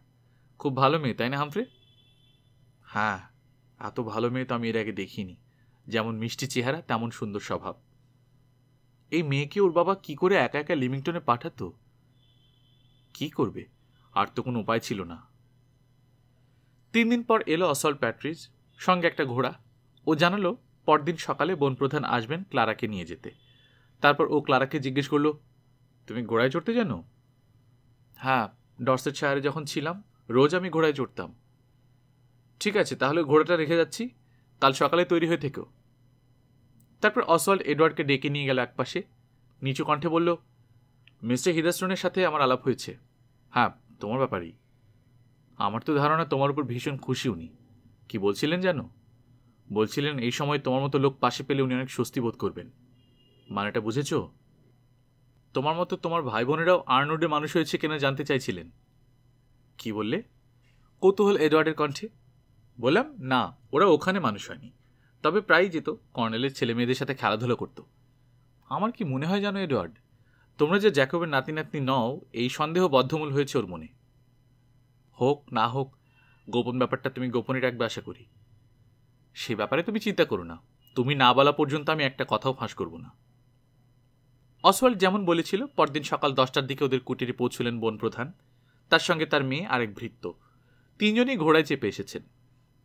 খুব ভালো মেয়ে, তাই না হামফ্রে? হ্যাঁ, এত ভালো মেয়ে তো আমি এর আগে দেখিনি। যেমন মিষ্টি চেহারা, তেমন সুন্দর স্বভাব। এই মেয়েকে ওর বাবা কি করে একা একা লিমিংটনে পাঠাতো? কি করবে, আর তো কোনো উপায় ছিল না। 3 দিন পর এলো অসল্ট প্যাট্রিজ, সঙ্গে একটা ঘোড়া। ও জানালো পরদিন সকালে বনপ্রধান আসবেন ক্লারাকে নিয়ে যেতে। তারপর ও ক্লারাকে জিজ্ঞেস করলো, তুমি ঘোড়ায় চড়তে জানো? হ্যাঁ, ডরসেটশায়ারে যখন ছিলাম রোজ আমি ঘোড়ায় চড়তাম। ঠিক আছে, তাহলে ঘোড়াটা রেখে যাচ্ছি, কাল সকালে তৈরি হয়ে থেকো। তারপর অসওয়াল্ড এডওয়ার্ডকে ডেকে নিয়ে গেল একপাশে। নিচু কণ্ঠে বলল, মিস্টার হিদারস্টোনের সাথে আমার আলাপ হয়েছে। হ্যাঁ, তোমার ব্যাপারেই। আমার তো ধারণা তোমার উপর ভীষণ খুশি উনি। কি বলছিলেন জানো? বলছিলেন এই সময় তোমার মতো লোক পাশে পেলে উনি অনেক স্বস্তি বোধ করবেন। মানেটা বুঝেছ? তোমার মতো তোমার ভাই বোনেরাও আর্নউডে মানুষ হয়েছে কিনা জানতে চাইছিলেন। কি বললে? কৌতূহল এডওয়ার্ডের কণ্ঠে। বললাম, না, ওরা ওখানে মানুষ হয়নি, তবে প্রায়ই যেত, কর্নেলের ছেলে মেয়েদের সাথে খেলাধুলো করত। আমার কি মনে হয় জানো এডওয়ার্ড, তোমরা যে জ্যাকবের নাতি নাতনি নও এই সন্দেহ বদ্ধমূল হয়েছে ওর মনে। হোক না হোক, গোপন ব্যাপারটা তুমি গোপনই রাখবে আশা করি। সে ব্যাপারে তুমি চিন্তা করো না, তুমি না বলা পর্যন্ত আমি একটা কথাও ফাঁস করব না। অসওয়াল্ড যেমন বলেছিল, পরদিন সকাল 10টার দিকে ওদের কুটিরে পৌঁছলেন বনপ্রধান, তার সঙ্গে তার মেয়ে আর এক ভৃত্য। 3জনই ঘোড়ায় চেপে এসেছেন।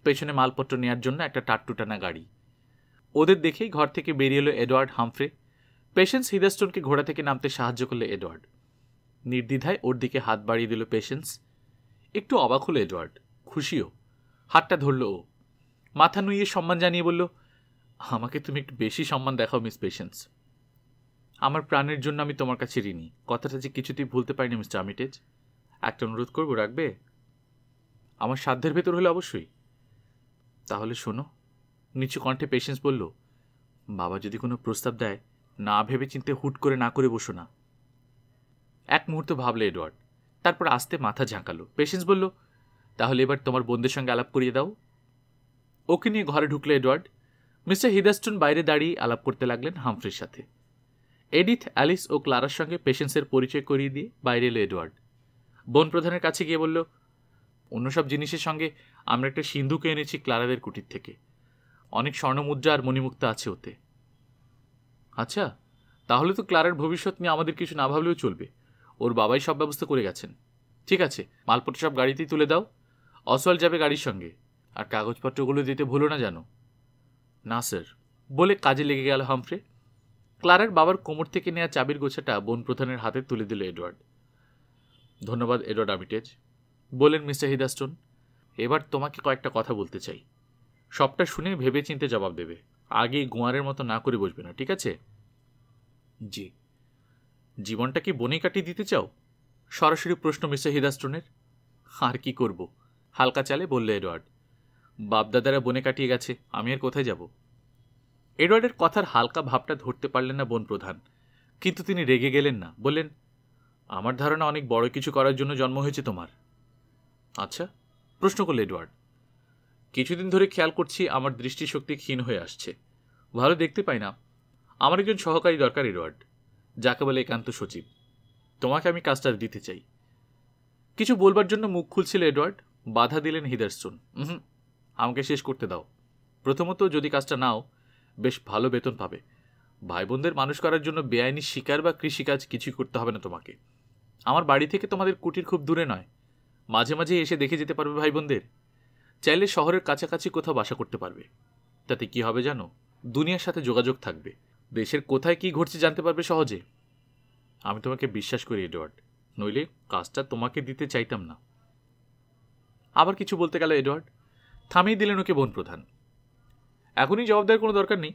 পেছনে মালপত্র নেওয়ার জন্য একটা টাট্টুটানা গাড়ি। ওদের দেখেই ঘর থেকে বেরিয়ে এলো এডওয়ার্ড, হামফ্রে। পেশেন্স হিদারস্টোনকে ঘোড়া থেকে নামতে সাহায্য করলে এডওয়ার্ড। নির্দ্বিধায় ওর দিকে হাত বাড়িয়ে দিল পেশেন্স। একটু অবাক হলো এডওয়ার্ড, খুশিও। হাতটা ধরল ও, মাথা নুইয়ে সম্মান জানিয়ে বলল, আমাকে তুমি একটু বেশি সম্মান দেখাও মিস পেশেন্স। আমার প্রাণের জন্য আমি তোমার কাছে ঋণী, কথাটা যে কিছুতেই ভুলতে পারিনি মিস্টার আর্মিটেজ। একটা অনুরোধ করবো, রাখবে? আমার সাধ্যের ভেতর হলে অবশ্যই। তাহলে শোনো, নিচু কণ্ঠে পেশেন্স বলল, বাবা যদি কোনো প্রস্তাব দেয় না ভেবে চিন্তে হুট করে না করে বসো না। এক মুহূর্ত ভাবলে এডওয়ার্ড, তারপর আস্তে মাথা ঝাঁকালো। পেশেন্স বলল, তাহলে এবার তোমার বন্ধুদের সঙ্গে আলাপ করিয়ে দাও। ওকে নিয়ে ঘরে ঢুকলো এডওয়ার্ড। মিস্টার হিদারস্টোন বাইরে দাঁড়িয়ে আলাপ করতে লাগলেন হামফ্রির সাথে। এডিথ, অ্যালিস ও ক্লারার সঙ্গে পেশেন্সের পরিচয় করিয়ে দিয়ে বাইরে এলো এডওয়ার্ড। বন প্রধানের কাছে গিয়ে বলল, অন্য সব জিনিসের সঙ্গে আমরা একটা সিন্ধুকে এনেছি ক্লারাদের কুটির থেকে। অনেক স্বর্ণমুদ্রা আর মণিমুক্তা আছে ওতে। আচ্ছা, তাহলে তো ক্লারার ভবিষ্যৎ নিয়ে আমাদের কিছু না ভাবলেও চলবে। ওর বাবাই সব ব্যবস্থা করে গেছেন। ঠিক আছে, মালপত্র সব গাড়িতেই তুলে দাও। অসওয়াল্ড যাবে গাড়ির সঙ্গে। আর কাগজপত্রগুলো দিতে ভুলো না জানো। না স্যার, বলে কাজে লেগে গেল হামফ্রে। ক্লারার বাবার কোমর থেকে নেওয়া চাবির গোছাটা বন প্রধানের হাতে তুলে দিল এডওয়ার্ড। ধন্যবাদ এডওয়ার্ড আর্মিটেজ, বললেন মিস্টার হিদারস্টোন। এবার তোমাকে কয়েকটা কথা বলতে চাই। সবটা শুনে ভেবে চিন্তে জবাব দেবে। আগে গোয়ারের মতো না করে বসবে না, ঠিক আছে? জি। জীবনটা কি বনে কাটিয়ে দিতে চাও? সরাসরি প্রশ্ন মিস্টার হিদারস্টোনের। আর কি করব, হালকা চালে বললে এডওয়ার্ড। বাপদাদারা বনে কাটিয়ে গেছে, আমি আর কোথায় যাব? এডওয়ার্ডের কথার হালকা ভাবটা ধরতে পারলেন না বন প্রধান, কিন্তু তিনি রেগে গেলেন না। বললেন, আমার ধারণা অনেক বড় কিছু করার জন্য জন্ম হয়েছে তোমার। আচ্ছা, প্রশ্ন করলে এডওয়ার্ড। কিছুদিন ধরে খেয়াল করছি আমার দৃষ্টিশক্তি ক্ষীণ হয়ে আসছে। ভালো দেখতে পাই না। আমার একজন সহকারী দরকার এডওয়ার্ড, যাকে বলে একান্ত সচিব। তোমাকে আমি কাজটা দিতে চাই। কিছু বলবার জন্য মুখ খুলছিল এডওয়ার্ড, বাধা দিলেন হিদারস্টোন। আমাকে শেষ করতে দাও। প্রথমত, যদি কাজটা নাও, বেশ ভালো বেতন পাবে। ভাই বোনদের মানুষ করার জন্য বেআইনি শিকার বা কৃষিকাজ কিছুই করতে হবে না তোমাকে। আমার বাড়ি থেকে তোমাদের কুটির খুব দূরে নয়। মাঝে মাঝে এসে দেখে যেতে পারবে ভাই বোনদের। চাইলে শহরের কাছাকাছি কোথাও বাসা করতে পারবে। তাতে কি হবে জানো? দুনিয়ার সাথে যোগাযোগ থাকবে। দেশের কোথায় কি ঘটছে জানতে পারবে সহজে। আমি তোমাকে বিশ্বাস করি এডওয়ার্ড, নইলে কাজটা তোমাকে দিতে চাইতাম না। আবার কিছু বলতে গেল এডওয়ার্ড, থামিয়ে দিলেন ওকে বন প্রধান। এখনই জবাব দেওয়ার কোনো দরকার নেই।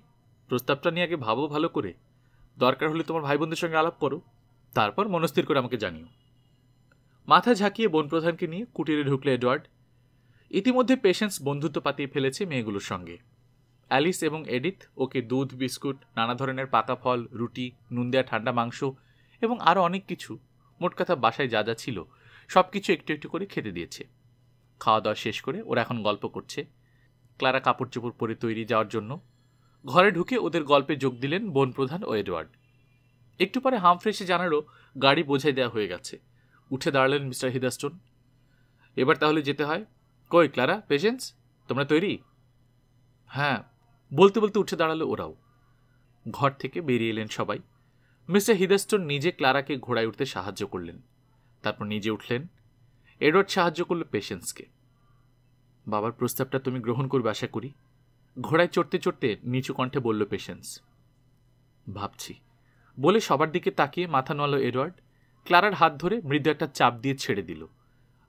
প্রস্তাবটা নিয়ে আগে ভাবো ভালো করে। দরকার হলে তোমার ভাই বোনদের সঙ্গে আলাপ করো, তারপর মনস্থির করে আমাকে জানিও। মাথা ঝাঁকিয়ে বন প্রধানকে নিয়ে কুটিরে ঢুকলে এডওয়ার্ড। ইতিমধ্যে পেশেন্স বন্ধুত্ব পাতিয়ে ফেলেছে মেয়েগুলোর সঙ্গে। অ্যালিস এবং এডিথ ওকে দুধ, বিস্কুট, নানা ধরনের পাকা ফল, রুটি, নুন দেয়া ঠান্ডা মাংস এবং আরও অনেক কিছু, মোট কথা বাসায় যা যা ছিল সব কিছু একটু একটু করে খেতে দিয়েছে। খাওয়া দাওয়া শেষ করে ওরা এখন গল্প করছে। ক্লারা কাপড় চোপড় পরে তৈরি যাওয়ার জন্য। ঘরে ঢুকে ওদের গল্পে যোগ দিলেন বন প্রধান ও এডওয়ার্ড। একটু পরে হামফ্রে এসে জানালো গাড়ি বোঝাই দেওয়া হয়ে গেছে। উঠে দাঁড়ালেন মিস্টার হিদারস্টোন। এবার তাহলে যেতে হয়। কই ক্লারা, পেশেন্স, তোমরা তৈরি? হ্যাঁ, বলতে বলতে উঠে দাঁড়ালো ওরাও। ঘর থেকে বেরিয়ে এলেন সবাই। মিস্টার হিদারস্টোন নিজে ক্লারাকে ঘোড়ায় উঠতে সাহায্য করলেন, তারপর নিজে উঠলেন। এডওয়ার্ড সাহায্য করল পেশেন্সকে। বাবার প্রস্তাবটা তুমি গ্রহণ করবে আশা করি, ঘোড়ায় চড়তে চড়তে নিচু কণ্ঠে বলল পেশেন্স। ভাবছি, বলে সবার দিকে তাকিয়ে মাথা নোয়ালো এডওয়ার্ড। ক্লারার হাত ধরে মৃদু একটা চাপ দিয়ে ছেড়ে দিল।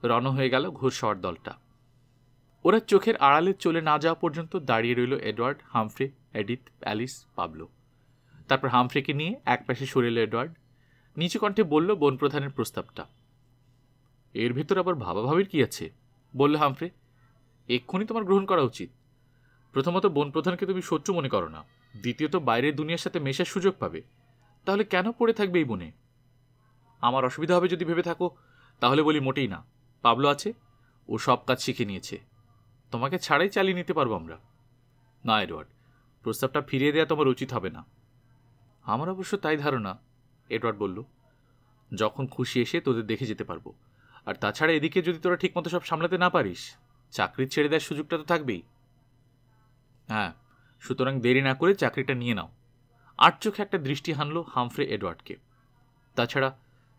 রণ হয়ে গেল ঘোড়সওয়ার দলটা। ওরা চোখের আড়ালে চলে না যাওয়া পর্যন্ত দাঁড়িয়ে রইল Edward, Humphrey, Edith, Alice, Pablo. তারপর হামফ্রেকে নিয়ে এক পাশে সরে এলো এডওয়ার্ড। নিচু কণ্ঠে বলল বন প্রধানের প্রস্তাবটা। এর ভেতর আবার ভাবাভাবির কি আছে? বলল হামফ্রে। এক্ষুনি তোমার গ্রহণ করা উচিত। প্রথমত, বন প্রধানকে তুমি শত্রু মনে করো না। দ্বিতীয়ত, বাইরের দুনিয়ার সাথে মেশার সুযোগ পাবে। তাহলে কেন পড়ে থাকবে এই বনে? আমার অসুবিধা হবে যদি ভেবে থাকো, তাহলে বলি মোটেই না। পাবলো আছে, ও সব কাজ শিখে নিয়েছে। তোমাকে ছাড়াই চালিয়ে নিতে পারবো আমরা। না এডওয়ার্ড, প্রস্তাবটা ফিরিয়ে দেওয়া তোমার উচিত হবে না। আমার অবশ্য তাই ধারণা, এডওয়ার্ড বলল। যখন খুশি এসে তোদের দেখে যেতে পারবো। আর তাছাড়া এদিকে যদি তোরা ঠিকমতো সব সামলাতে না পারিস, চাকরি ছেড়ে দেওয়ার সুযোগটা তো থাকবেই। হ্যাঁ, সুতরাং দেরি না করে চাকরিটা নিয়ে নাও। আর চোখে একটা দৃষ্টি হানল হামফ্রে এডওয়ার্ডকে। তাছাড়া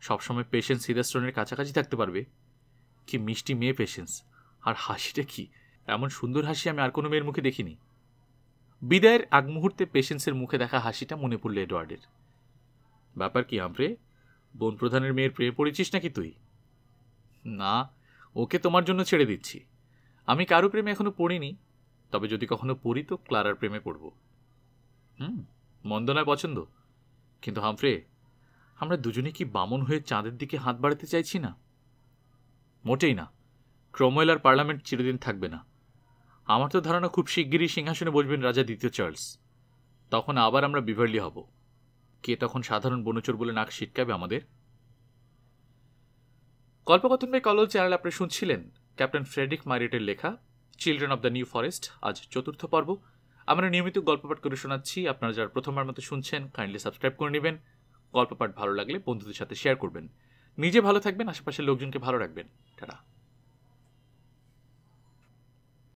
সবসময় পেশেন্স হিদারস্টোনের কাছাকাছি থাকতে পারবে। কি মিষ্টি মেয়ে পেশেন্স, আর হাসিটা কি! এমন সুন্দর হাসি আমি আর কোনো মেয়ের মুখে দেখিনি। বিদায়ের আগ মুহূর্তে পেশেন্সের মুখে দেখা হাসিটা মনে পড়ল এডওয়ার্ডের। ব্যাপার কি হামফ্রে, বন প্রধানের মেয়ের প্রেমে পড়েছিস নাকি তুই? না, ওকে তোমার জন্য ছেড়ে দিচ্ছি। আমি কারো প্রেমে এখনো পড়িনি, তবে যদি কখনো পড়ি তো ক্লারার প্রেমে পড়ব। মন্দ নয় পছন্দ, কিন্তু হামফ্রে, আমরা দুজনে কি বামন হয়ে চাঁদের দিকে হাত বাড়াতে চাইছি না? মোটেই না। ক্রমওয়েল আর পার্লামেন্ট চিরদিন থাকবে না। আমার তো ধারণা খুব শিগগিরই সিংহাসনে বসবেন রাজা দ্বিতীয় চার্লস। তখন আবার আমরা বিভার্লি হব। কে তখন সাধারণ বনচর বলে নাক সিটকাবে আমাদের? গল্পকথন বাই কল্লোল চ্যানেল আপনি শুনছিলেন ক্যাপ্টেন ফ্রেডরিক মারিটের লেখা children of the new forest, আজ 4র্থ পর্ব। আমরা নিয়মিত গল্পপাঠ করে শোনাচ্ছি। আপনারা যারা প্রথমবার মতো শুনছেন কাইন্ডলি সাবস্ক্রাইব করে নেবেন। গল্পপাঠ ভালো লাগলে বন্ধুদের সাথে শেয়ার করবেন। নিজে ভালো থাকবেন, আশেপাশের লোকজনকে ভালো রাখবেন। টাটা।